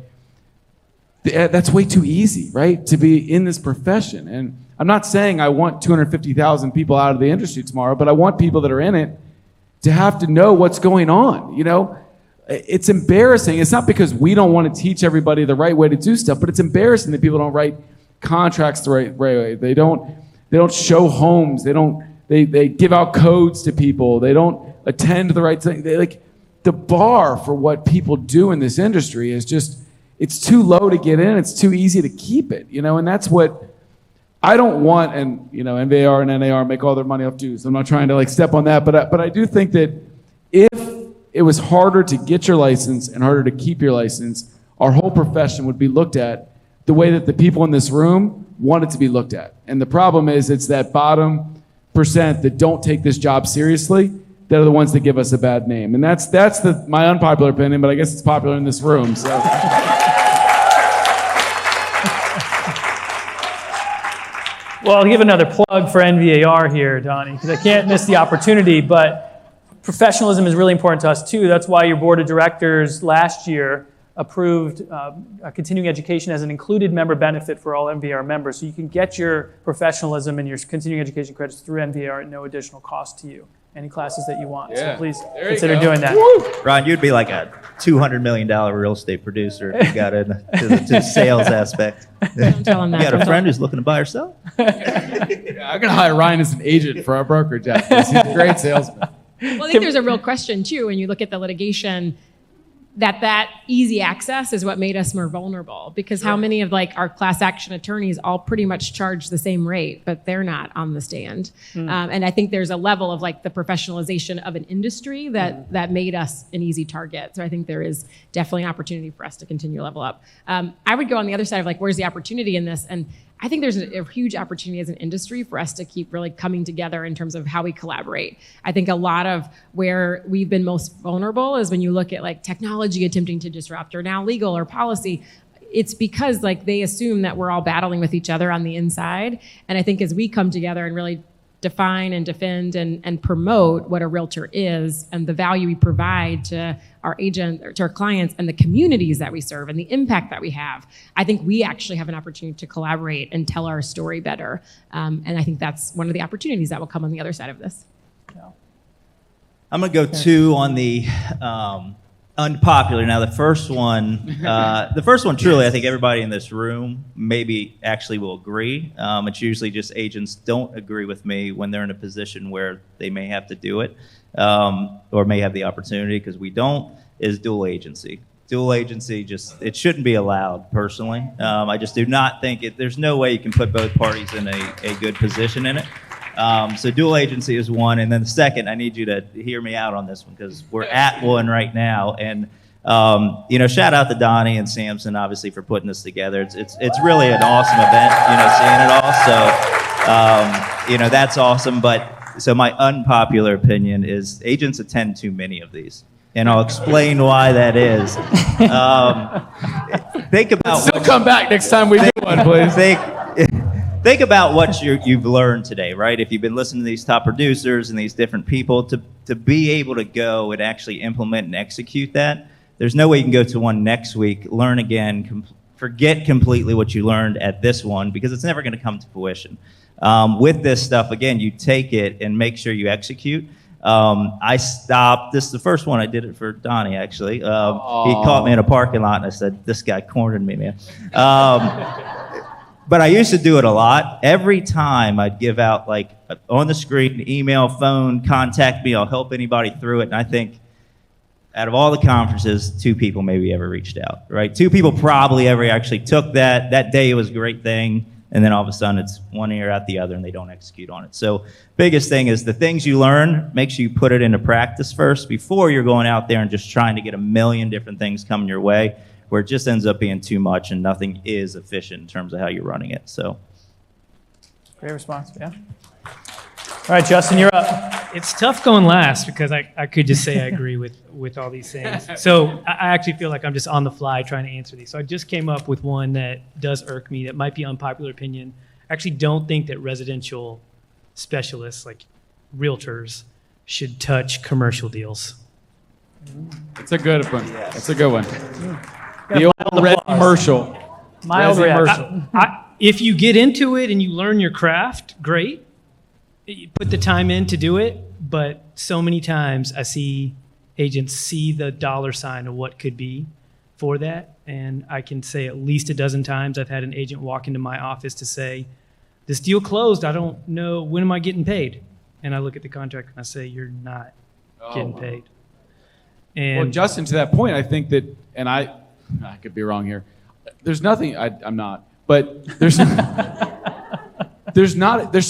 that's way too easy, right? To be in this profession. And I'm not saying I want 250,000 people out of the industry tomorrow, but I want people that are in it to have to know what's going on, It's embarrassing. It's not because we don't want to teach everybody the right way to do stuff, but it's embarrassing that people don't write contracts the right way. They don't show homes. They give out codes to people. They don't attend the right thing. The bar for what people do in this industry is just, it's too low to get in. It's too easy to keep it, and that's what I don't want. And, NVAR and NAR make all their money off dues. I'm not trying to step on that, but I do think that if it was harder to get your license and harder to keep your license, our whole profession would be looked at the way that the people in this room want it to be looked at. And the problem is it's that bottom percent that don't take this job seriously that are the ones that give us a bad name. And that's my unpopular opinion, but I guess it's popular in this room. So. Well, I'll give another plug for NVAR here, Donny, because I can't miss the opportunity, but professionalism is really important to us too. That's why your board of directors last year approved continuing education as an included member benefit for all NVAR members. So you can get your professionalism and your continuing education credits through NVAR at no additional cost to you. Any classes that you want. Yeah. So please consider doing that. Woo! Ron, you'd be like a $200 million real estate producer if you got into the sales aspect. Don't tell him that. You got a friend who's looking to buy or sell? Yeah, I'm going to hire Ryan as an agent for our brokerage after this. He's a great salesman. Well, I think there's a real question too when you look at the litigation, that easy access is what made us more vulnerable, because how many of our class action attorneys all pretty much charge the same rate, but they're not on the stand. And I think there's a level of the professionalization of an industry that made us an easy target. So I think there is definitely an opportunity for us to continue to level up. I would go on the other side of where's the opportunity in this? And I think there's a huge opportunity as an industry for us to keep really coming together in terms of how we collaborate. I think a lot of where we've been most vulnerable is when you look at like technology attempting to disrupt, or now legal or policy. It's because like they assume that we're all battling with each other on the inside. And I think as we come together and really define and defend and promote what a realtor is and the value we provide to our agent or to our clients and the communities that we serve and the impact that we have, I think we actually have an opportunity to collaborate and tell our story better. And I think that's one of the opportunities that will come on the other side of this. I'm going to go two on the unpopular. Now, the first one truly, I think everybody in this room maybe actually will agree. It's usually just agents don't agree with me when they're in a position where they may have to do it or may have the opportunity, because we don't, is dual agency. Dual agency, it shouldn't be allowed, personally. I just do not think there's no way you can put both parties in a good position in it. So dual agency is one, and then the second, I need you to hear me out on this one because we're at one right now. And shout out to Donny and Samson, obviously, for putting this together. It's really an awesome event, seeing it all. So that's awesome. But so my unpopular opinion is agents attend too many of these, and I'll explain why that is. Think about. Still come back next time we do one, please. Think about what you've learned today, right? If you've been listening to these top producers and these different people, to be able to go and actually implement and execute that, there's no way you can go to one next week, learn again, forget completely what you learned at this one, because it's never going to come to fruition. With this stuff, again, you take it and make sure you execute. I stopped. This is the first one I did it for Donny, actually. He caught me in a parking lot, and I said, "This guy cornered me, man." But I used to do it a lot. Every time I'd give out, like, on the screen, email, phone, contact me, I'll help anybody through it. And I think out of all the conferences, 2 people maybe ever reached out, right? 2 people probably ever actually took that. That day it was a great thing. And then all of a sudden it's one ear out the other and they don't execute on it. So biggest thing is the things you learn, make sure you put it into practice first before you're going out there and just trying to get a million different things coming your way, where it just ends up being too much and nothing is efficient in terms of how you're running it. So, Great response, yeah. All right, Justin, you're up. It's tough going last because I could just say I agree with all these things. So I actually feel like I'm just on the fly trying to answer these. So I just came up with one that does irk me, that might be unpopular opinion. I actually don't think that residential specialists, like realtors, should touch commercial deals. It's a good one. It's a good one. The old red commercial. Mild reaction. If you get into it and you learn your craft, great. You put the time in to do it, but so many times I see agents see the dollar sign of what could be for that, and I can say at least a dozen times I've had an agent walk into my office to say, "This deal closed, I don't know, when am I getting paid?" And I look at the contract and I say, "You're not getting paid." And Well, Justin, to that point, I think that, and I could be wrong here. There's nothing, I'm not, but there should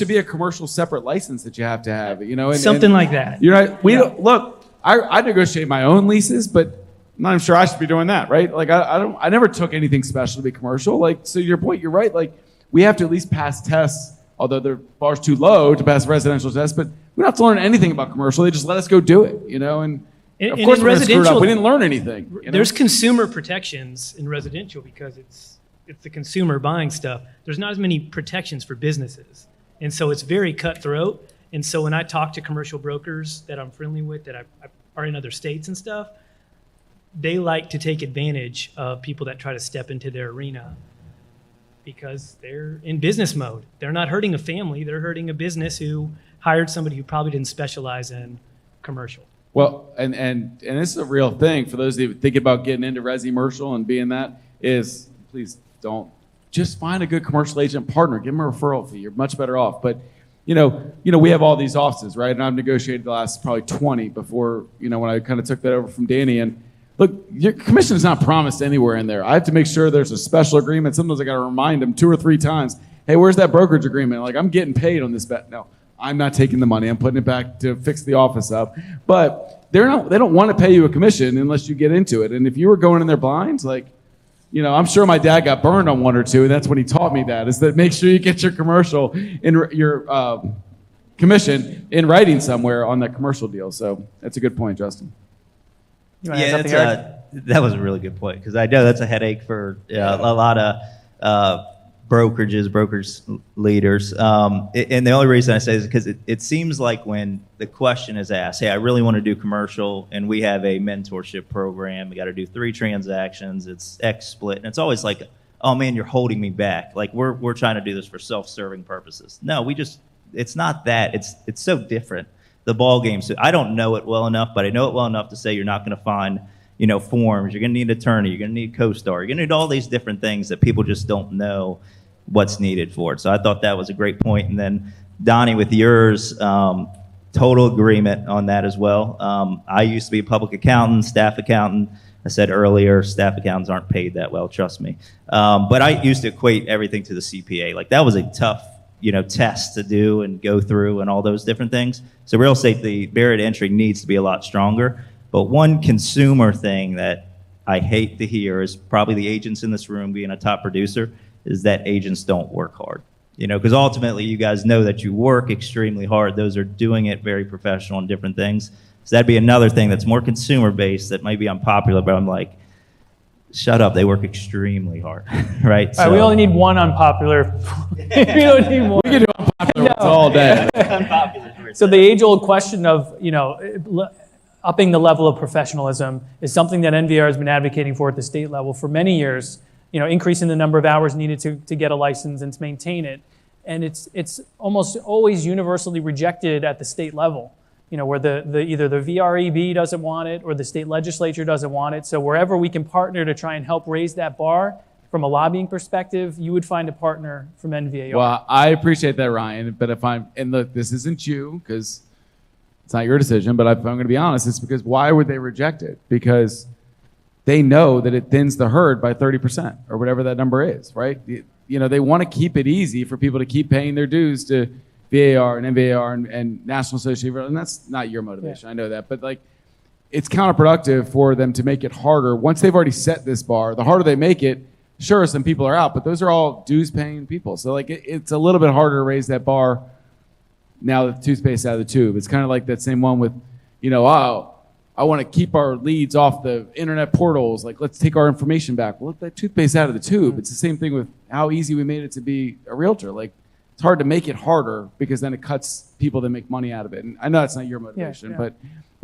be a commercial separate license that you have to have, and something like that. You're right. Look, I negotiate my own leases, but I'm not even sure I should be doing that, right? Like I never took anything special to be commercial. Like, so your point, you're right. Like, we have to at least pass tests, although their bar's too low to pass residential tests, but we don't have to learn anything about commercial. They just let us go do it, and of course we're gonna screw it up. We didn't learn anything. There's consumer protections in residential because it's the consumer buying stuff. There's not as many protections for businesses. And so it's very cutthroat. And so when I talk to commercial brokers that I'm friendly with, that are in other states and stuff, they like to take advantage of people that try to step into their arena because they're in business mode. They're not hurting a family. They're hurting a business who hired somebody who probably didn't specialize in commercial. Well, and this is a real thing for those that think about getting into resi-mercial and being that is, please don't just find a good commercial agent partner. Give them a referral fee. You're much better off. But we have all these offices, right? And I've negotiated the last probably 20 before, when I kind of took that over from Danny. And look, your commission is not promised anywhere in there. I have to make sure there's a special agreement. Sometimes I got to remind them 2 or 3 times. Hey, where's that brokerage agreement? Like, I'm getting paid on this bet. No, I'm not taking the money. I'm putting it back to fix the office up. But they don't want to pay you a commission unless you get into it. And if you were going in there blind, like, I'm sure my dad got burned on one or two, and that's when he taught me that, is that make sure you get your commercial in your commission in writing somewhere on that commercial deal. So that's a good point, Justin. You wanna add something, Eric? That was a really good point, because I know that's a headache for a lot of brokerage leaders. And the only reason I say is because it seems like when the question is asked, hey, I really want to do commercial, and we have a mentorship program, we got to do 3 transactions, it's X split, and it's always like, oh man, you're holding me back. Like we're trying to do this for self-serving purposes. No, it's not that. It's so different. The ball game. So I don't know it well enough, but I know it well enough to say you're not going to find, forms. You're going to need an attorney. You're going to need a co-star. You're going to need all these different things that people just don't know what's needed for it. So I thought that was a great point. And then Donny, with yours, total agreement on that as well. I used to be a public accountant, staff accountant. I said earlier, staff accountants aren't paid that well, trust me. But I used to equate everything to the CPA. Like that was a tough test to do and go through and all those different things. So real estate, the barrier to entry needs to be a lot stronger. But one consumer thing that I hate to hear is probably the agents in this room being a top producer is that agents don't work hard. Because ultimately you guys know that you work extremely hard. Those are doing it very professional and different things. So that'd be another thing that's more consumer based that might be unpopular, but I'm like, shut up, they work extremely hard, right? All right, we only need one unpopular. We don't need more. We can do unpopular ones all day. So the age-old question of, upping the level of professionalism is something that NVAR has been advocating for at the state level for many years, increasing the number of hours needed to get a license and to maintain it. And it's almost always universally rejected at the state level, where either the VREB doesn't want it or the state legislature doesn't want it. So wherever we can partner to try and help raise that bar from a lobbying perspective, you would find a partner from NVAR. Well, I appreciate that, Ryan. But and look, this isn't you, because it's not your decision, but if I'm going to be honest, it's because why would they reject it? Because they know that it thins the herd by 30% or whatever that number is, right? They want to keep it easy for people to keep paying their dues to VAR and NVAR and National Association, and that's not your motivation. Yeah. I know that, but it's counterproductive for them to make it harder. Once they've already set this bar, the harder they make it, sure, some people are out, but those are all dues-paying people. So it's a little bit harder to raise that bar now that the toothpaste out of the tube. It's kind of like that same one with, I want to keep our leads off the internet portals. Let's take our information back. Well, that toothpaste out of the tube. It's the same thing with how easy we made it to be a realtor. It's hard to make it harder because then it cuts people that make money out of it. And I know that's not your motivation, but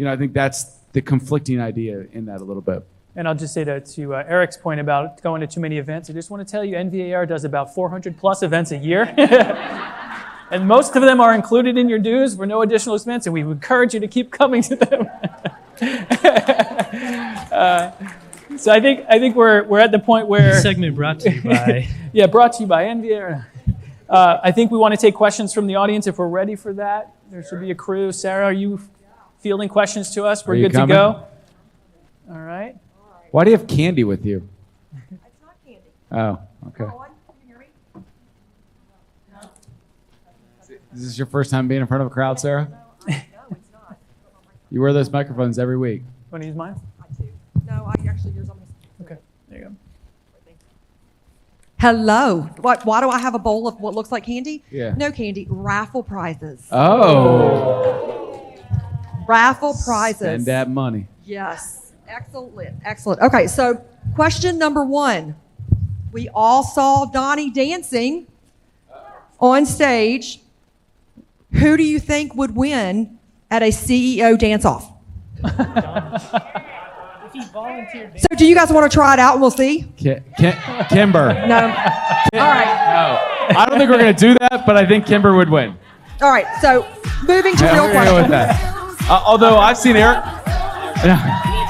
I think that's the conflicting idea in that a little bit. And I'll just say to Eric's point about going to too many events, I just want to tell you NVAR does about 400 plus events a year. And most of them are included in your dues for no additional expense, and we encourage you to keep coming to them. So I think we're at the point where This segment brought to you by brought to you by NVAR. I think we want to take questions from the audience if we're ready for that. There should be a crew. Sarah, are you fielding questions to us? We're good to go. All right. Why do you have candy with you? It's not candy. Oh, okay. Can you hear me? Is this your first time being in front of a crowd, Sarah? No, it's not. You wear those microphones every week. Want to use mine? I do. No, yours on this. Okay. There you go. Hello. Why do I have a bowl of what looks like candy? Yeah. No candy. Raffle prizes. Oh. Raffle prizes. Spend that money. Yes. Excellent. Excellent. Okay, so question number 1. We all saw Donny dancing on stage. Who do you think would win at a CEO dance-off? So do you guys want to try it out and we'll see? Kymber. No. All right. No. I don't think we're going to do that, but I think Kymber would win. All right, so moving to real Go questions. with that. Although I've seen Eric.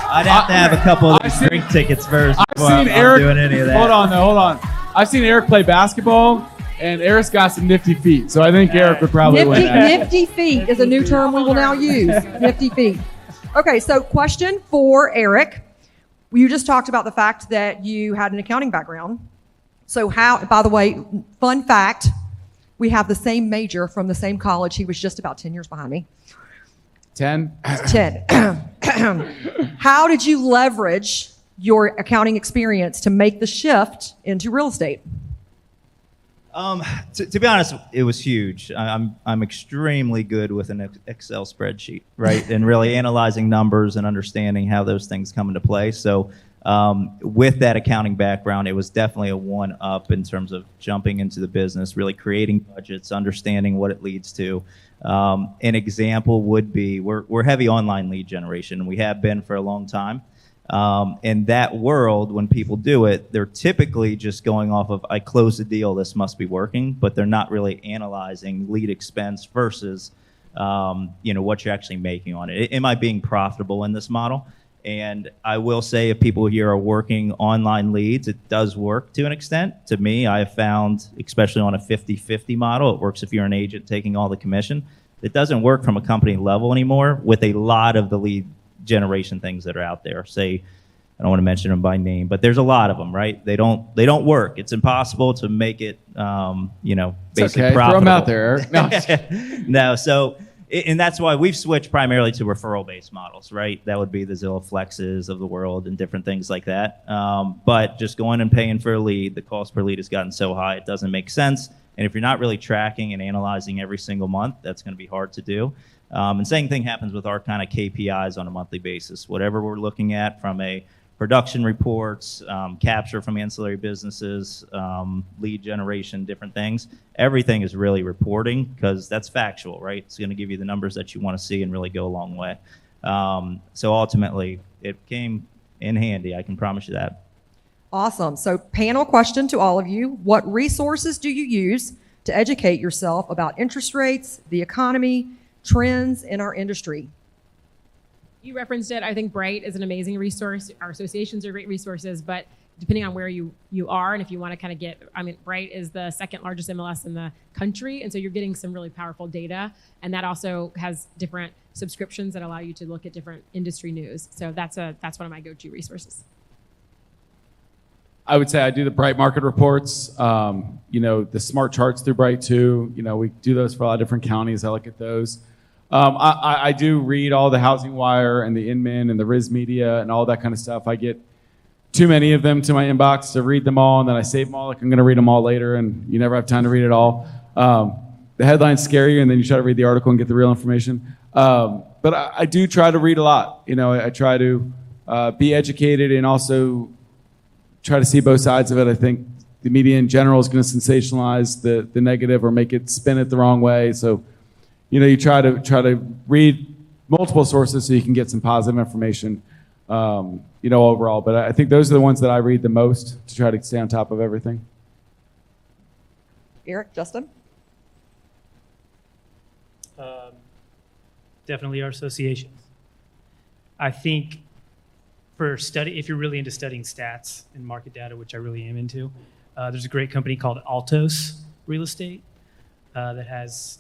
I'd have to have a couple of those drink tickets first before I'm doing any of that. Hold on. I've seen Eric play basketball, and Eric's got some nifty feet, so I think Eric would probably win that. Nifty feet is a new term we will now use. Nifty feet. Okay, so question for Eric. You just talked about the fact that you had an accounting background. So by the way, fun fact, we have the same major from the same college. He was just about 10 years behind me. 10? 10. How did you leverage your accounting experience to make the shift into real estate? To be honest, it was huge. I'm extremely good with an Excel spreadsheet, right? And really analyzing numbers and understanding how those things come into play. So with that accounting background, it was definitely a one-up in terms of jumping into the business, really creating budgets, understanding what it leads to. An example would be we're heavy online lead generation, and we have been for a long time. In that world, when people do it, they're typically just going off of, I closed the deal, this must be working, but they're not really analyzing lead expense versus, what you're actually making on it. Am I being profitable in this model? And I will say, if people here are working online leads, it does work to an extent. To me, I have found, especially on a 50-50 model, it works if you're an agent taking all the commission. It doesn't work from a company level anymore with a lot of the lead generation things that are out there. Say, I don't want to mention them by name, but there's a lot of them, right? They don't work. It's impossible to make it, basically okay. profitable. Throw them out there, Eric. No. No, so, and that's why we've switched primarily to referral-based models, right? That would be the Zillow Flexes of the world and different things like that. But just going and paying for a lead, the cost per lead has gotten so high, it doesn't make sense. And if you're not really tracking and analyzing every single month, that's going to be hard to do. And same thing happens with our kind of KPIs on a monthly basis. Whatever we're looking at from a production reports, capture from ancillary businesses, lead generation, different things, everything is really reporting because that's factual, right? It's going to give you the numbers that you want to see and really go a long way. So ultimately, it came in handy. I can promise you that. Awesome. So panel question to all of you. What resources do you use to educate yourself about interest rates, the economy, trends in our industry? You referenced it. I think Bright is an amazing resource. Our associations are great resources, but depending on where you are and if you want to kind of get, Bright is the second largest MLS in the country, and so you're getting some really powerful data, and that also has different subscriptions that allow you to look at different industry news. So that's one of my go-to resources. I would say I do the Bright market reports, the smart charts through Bright too. We do those for a lot of different counties. I look at those. I do read all the Housing Wire and the Inman and the Riz Media and all that kind of stuff. I get too many of them to my inbox to read them all, and then I save them all like I'm going to read them all later, and you never have time to read it all. The headlines scare you, and then you try to read the article and get the real information. But I do try to read a lot. I try to be educated and also try to see both sides of it. I think the media in general is going to sensationalize the negative or make it spin it the wrong way. So, you try to read multiple sources so you can get some positive information, overall. But I think those are the ones that I read the most to try to stay on top of everything. Eric, Justin? Definitely our associations. I think if you're really into studying stats and market data, which I really am into, there's a great company called Altos Real Estate that has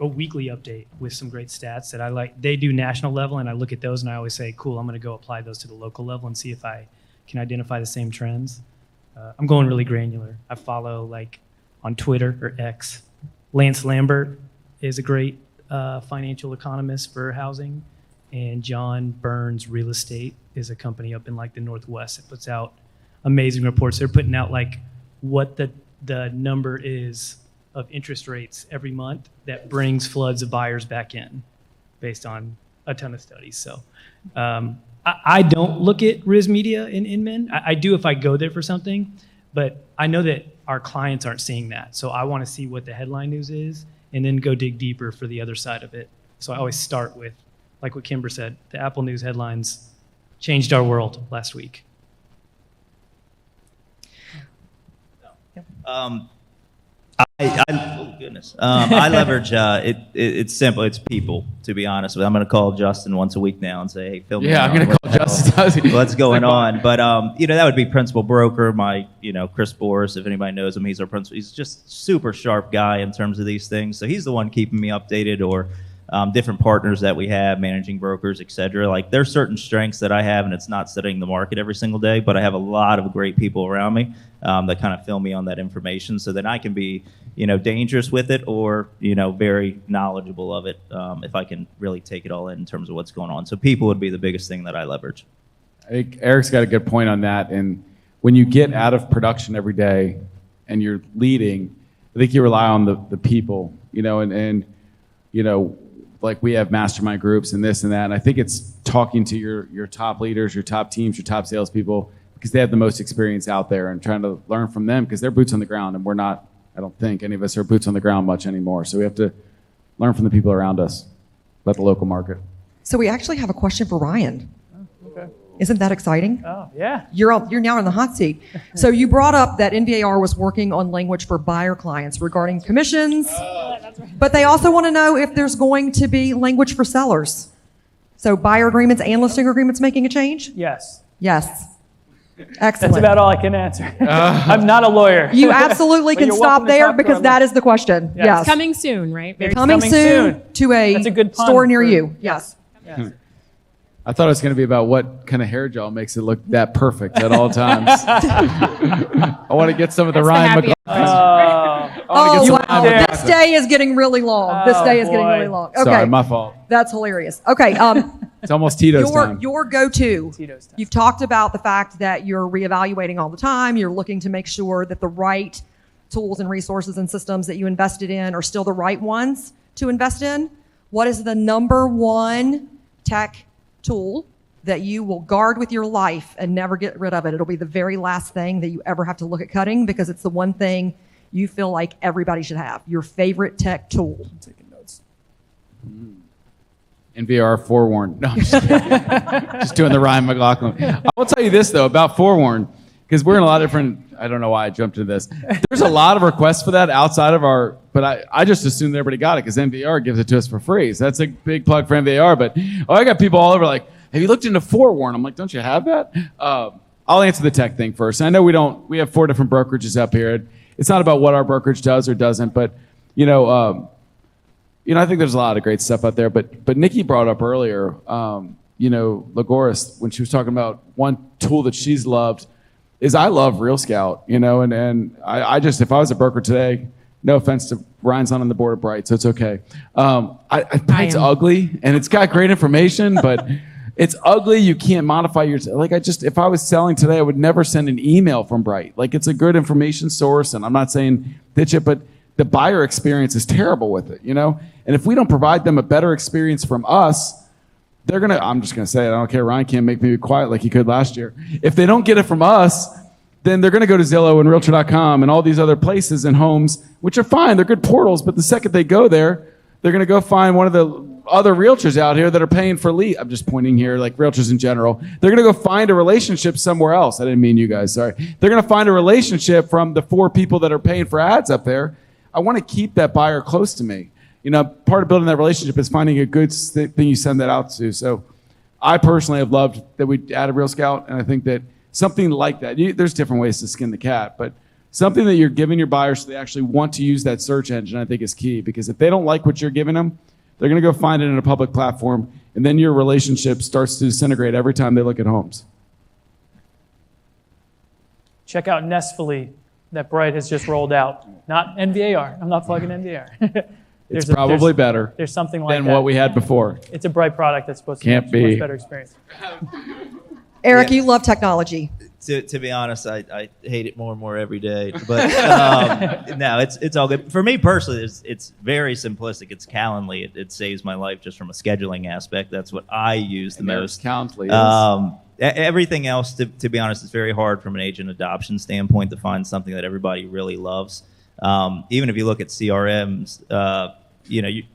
a weekly update with some great stats that I like. They do national level, and I look at those and I always say, cool, I'm going to go apply those to the local level and see if I can identify the same trends. I'm going really granular. I follow, on Twitter or X, Lance Lambert is a great financial economist for housing, and John Burns Real Estate is a company up in the Northwest that puts out amazing reports. They're putting out what the number is of interest rates every month that brings floods of buyers back in based on a ton of studies. So I don't look at Riz Media and Inman. I do if I go there for something, but I know that our clients aren't seeing that. So I want to see what the headline news is and then go dig deeper for the other side of it. So I always start with, like what Kymber said, the Apple News headlines changed our world last week. Oh goodness. I leverage, it's simple. It's people, to be honest with you. I'm going to call Justin once a week now and say, hey, fill me in. Yeah, I'm going to call Justin. What's going on? But, that would be principal broker, Chris Boris, if anybody knows him, he's our principal. He's just super sharp guy in terms of these things. So he's the one keeping me updated, or different partners that we have, managing brokers, et cetera. There's certain strengths that I have, and it's not studying the market every single day, but I have a lot of great people around me that kind of fill me on that information, so that I can be, dangerous with it, or, very knowledgeable of it if I can really take it all in terms of what's going on. So people would be the biggest thing that I leverage. I think Eric's got a good point on that. And when you get out of production every day and you're leading, I think you rely on the people, and like we have mastermind groups and this and that. And I think it's talking to your top leaders, your top teams, your top salespeople, because they have the most experience out there, and trying to learn from them because they're boots on the ground, and we're not. I don't think any of us are boots on the ground much anymore. So we have to learn from the people around us about the local market. So we actually have a question for Ryan. Okay. Isn't that exciting? Oh, yeah. You're now in the hot seat. So you brought up that NVAR was working on language for buyer clients regarding commissions, but they also want to know if there's going to be language for sellers. So buyer agreements and listing agreements making a change? Yes. Yes. Excellent. That's about all I can answer. I'm not a lawyer. You absolutely But can you're stop welcome to there talk to because our that is the question. Yes. Yes. Coming soon, right? Very Coming Coming soon soon. to That's a good pun store near for- you. Yes. Yes. I thought it was going to be about what kind of hair gel makes it look that perfect at all times. I want to get some of the That's the Ryan happy McLaughlin. I want to Oh, get some wow. Ryan This McLaughlin. day is getting really long. This Oh, day is getting boy. really long. Okay. Sorry, my fault. That's hilarious. Okay. It's almost Tito's your time. your go-to. Tito's time. You've talked about the fact that you're reevaluating all the time. You're looking to make sure that the right tools and resources and systems that you invested in are still the right ones to invest in. What is the number one tech tool that you will guard with your life and never get rid of it? It'll be the very last thing that you ever have to look at cutting because it's the one thing you feel like everybody should have. Your favorite tech tool. I'm taking notes. NVAR Forewarn. No, I'm just kidding. Just doing the Ryan McLaughlin. I will tell you this, though, about Forewarn, because we're in a lot of different, I don't know why I jumped into this. There's a lot of requests for that outside of our, but I just assumed everybody got it because NVAR gives it to us for free. So that's a big plug for NVAR. But I got people all over like, have you looked into Forewarn? I'm like, don't you have that? I'll answer the tech thing first. I know we have 4 different brokerages up here. It's not about what our brokerage does or doesn't, but I think there's a lot of great stuff out there. But Nikki brought up earlier, Lagoris, when she was talking about one tool that she's loved, is I love Real Scout, and I just, if I was a broker today, no offense to Ryan's not on the board of Bright, so it's okay. Bright's ugly, and it's got great information, but it's ugly. You can't modify your, if I was selling today, I would never send an email from Bright. Like, it's a good information source, and I'm not saying ditch it, but the buyer experience is terrible with it, And if we don't provide them a better experience from us, I'm just going to say it. I don't care. Ryan can't make me be quiet like he could last year. If they don't get it from us, then they're going to go to Zillow and Realtor.com and all these other places and homes, which are fine. They're good portals. But the second they go there, they're going to go find one of the other realtors out here that are paying for lead. I'm just pointing here, like realtors in general. They're going to go find a relationship somewhere else. I didn't mean you guys. Sorry. They're going to find a relationship from the 4 people that are paying for ads up there. I want to keep that buyer close to me. Part of building that relationship is finding a good thing you send that out to. So I personally have loved that we added Real Scout, and I think that something like that, there's different ways to skin the cat, but something that you're giving your buyers so they actually want to use that search engine, I think is key. Because if they don't like what you're giving them, they're going to go find it in a public platform, and then your relationship starts to disintegrate every time they look at homes. Check out Nestfully that Bright has just rolled out. Not NVAR. I'm not plugging NVAR. It's probably better There's something like than that. what we had before. It's a Bright product that's supposed to Can't be a be. much better experience. Eric, Yeah. you love technology. To be honest, I hate it more and more every day. But no, it's all good. For me personally, it's very simplistic. It's Calendly. It saves my life just from a scheduling aspect. That's what I use the most. Calendly is. Everything else, to be honest, is very hard from an agent adoption standpoint to find something that everybody really loves. Even if you look at CRMs,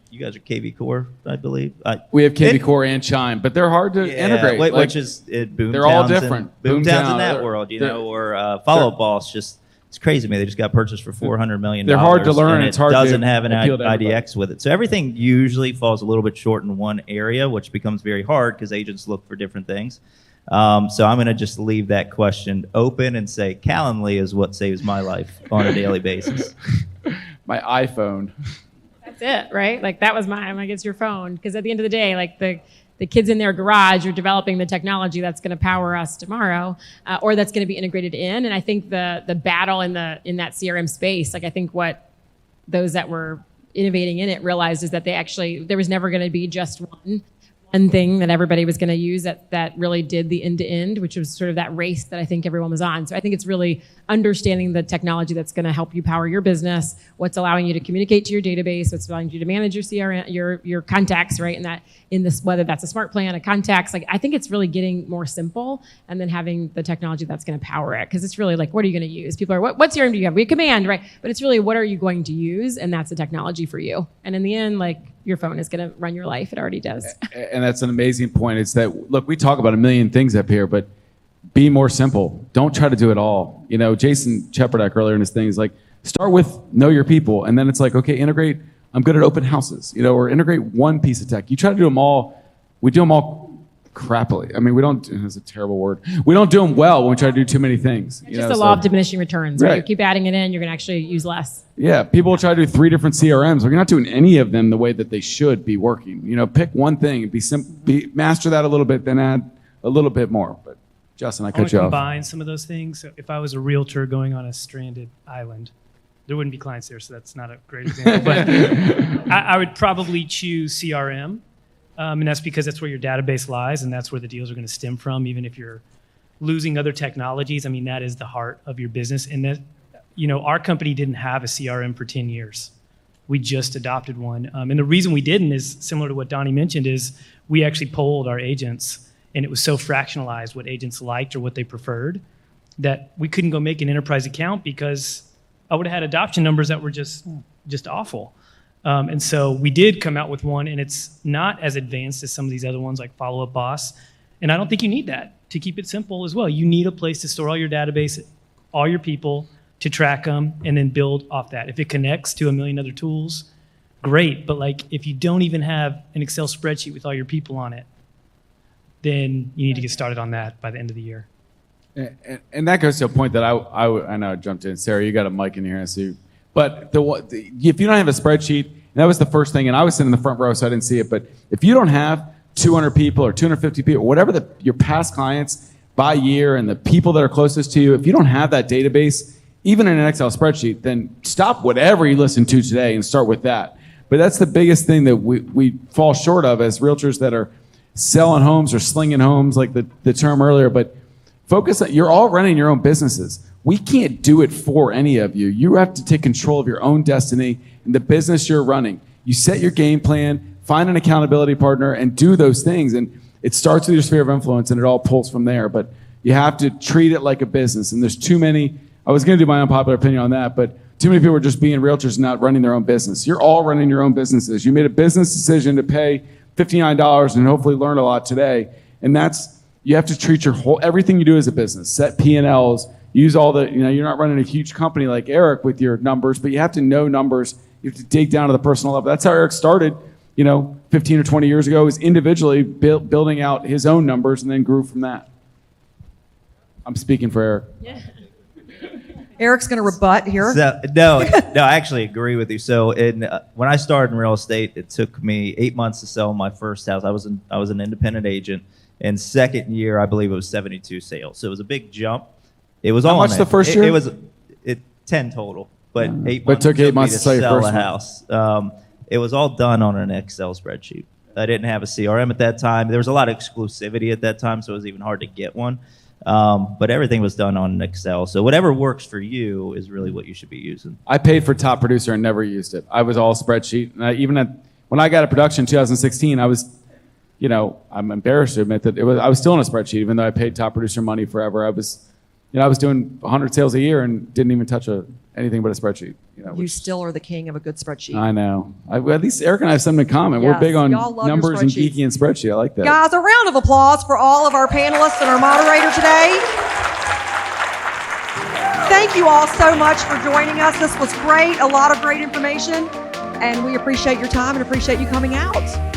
you guys are KV Core, I believe. We have KV Core and Chime, but they're hard to integrate. Which is Boomtowns. They're all different. Boomtowns in that world, or Follow Up Boss. It's crazy to me. They just got purchased for $400 million. They're hard to learn. And It's hard to doesn't have an appeal to everybody. IDX with it. So everything usually falls a little bit short in one area, which becomes very hard because agents look for different things. So I'm going to just leave that question open and say Calendly is what saves my life on a daily basis. My iPhone. That's it, right? Like that was mine. Like it's your phone. Because at the end of the day, like the kids in their garage are developing the technology that's going to power us tomorrow, or that's going to be integrated in. And I think the battle in that CRM space, like I think what those that were innovating in it realized is that there was never going to be just one and thing that everybody was going to use that really did the end to end, which was sort of that race that I think everyone was on. So I think it's really understanding the technology that's going to help you power your business, what's allowing you to communicate to your database, what's allowing you to manage your CRM, your contacts, right? And that in this, whether that's a smart plan, a contacts, like I think it's really getting more simple, and then having the technology that's going to power it. Because it's really like, what are you going to use? People are, what CRM do you have? We have Command, right? But it's really, what are you going to use? And that's the technology for you. And in the end, like, your phone is going to run your life. It already does. And that's an amazing point. It's that, look, we talk about a million things up here, but be more simple. Don't try to do it all. You know, Jason Cheperdak earlier in his thing is like, start with know your people. And then it's like, okay, integrate. I'm good at open houses, you know, or integrate one piece of tech. You try to do them all. We do them all crappily. I mean, we don't, that's a terrible word. We don't do them well when we try to do too many things. It's just the law of diminishing returns, right? You keep adding it in, you're going to actually use less. Yeah, people will try to do 3 different CRMs. We're not doing any of them the way that they should be working. You know, pick one thing and master that a little bit, then add a little bit more. But Justin, I cut you off. Combine some of those things. So if I was a realtor going on a stranded island, there wouldn't be clients there, so that's not a great example. But I would probably choose CRM. And that's because that's where your database lies, and that's where the deals are going to stem from. Even if you're losing other technologies, I mean, that is the heart of your business. And that, you know, our company didn't have a CRM for 10 years. We just adopted one. And the reason we didn't is similar to what Donny mentioned, is we actually polled our agents, and it was so fractionalized what agents liked or what they preferred that we couldn't go make an enterprise account because I would have had adoption numbers that were just awful. And so we did come out with one, and it's not as advanced as some of these other ones like Follow Up Boss. And I don't think you need that to keep it simple as well. You need a place to store all your database, all your people, to track them, and then build off that. If it connects to a million other tools, great. But like, if you don't even have an Excel spreadsheet with all your people on it, then you need to get started on that by the end of the year. And that goes to a point that I know I jumped in. Sarah, you got a mic in here, I see. But if you don't have a spreadsheet, and that was the first thing, and I was sitting in the front row, so I didn't see it, but if you don't have 200 people or 250 people, whatever your past clients by year and the people that are closest to you, if you don't have that database, even in an Excel spreadsheet, then stop whatever you listen to today and start with that. But that's the biggest thing that we fall short of as realtors that are selling homes or slinging homes, like the term earlier, but focus on, you're all running your own businesses. We can't do it for any of you. You have to take control of your own destiny and the business you're running. You set your game plan, find an accountability partner, and do those things. And it starts with your sphere of influence, and it all pulls from there. But you have to treat it like a business. And there's too many, I was going to do my unpopular opinion on that, but too many people are just being realtors and not running their own business. You're all running your own businesses. You made a business decision to pay $59 and hopefully learn a lot today. And that's, you have to treat everything you do as a business. Set P&Ls. Use all the, you're not running a huge company like Eric with your numbers, but you have to know numbers. You have to dig down to the personal level. That's how Eric started, 15 or 20 years ago, is individually building out his own numbers and then grew from that. I'm speaking for Eric. Yeah. Eric's going to rebut here. So, no, I actually agree with you. So when I started in real estate, it took me 8 months to sell my first house. I was an independent agent. And second year, I believe it was 72 sales. So it was a big jump. It was all how much the first year? It was 10 total, but 8 months. But it took 8 months to sell your first a house. It was all done on an Excel spreadsheet. I didn't have a CRM at that time. There was a lot of exclusivity at that time, so it was even hard to get one. But everything was done on Excel. So whatever works for you is really what you should be using. I paid for Top Producer and never used it. I was all spreadsheet. And when I got a production in 2016, I was, I'm embarrassed to admit that I was still in a spreadsheet, even though I paid Top Producer money forever. I was doing 100 sales a year and didn't even touch anything but a spreadsheet. You still are the king of a good spreadsheet. I know. At least Eric and I have something in common. Yes, We're big on y'all love numbers your and spreadsheets. geeky and spreadsheet. I like that. Guys, a round of applause for all of our panelists and our moderator today. Thank you all so much for joining us. This was great. A lot of great information. And we appreciate your time and appreciate you coming out.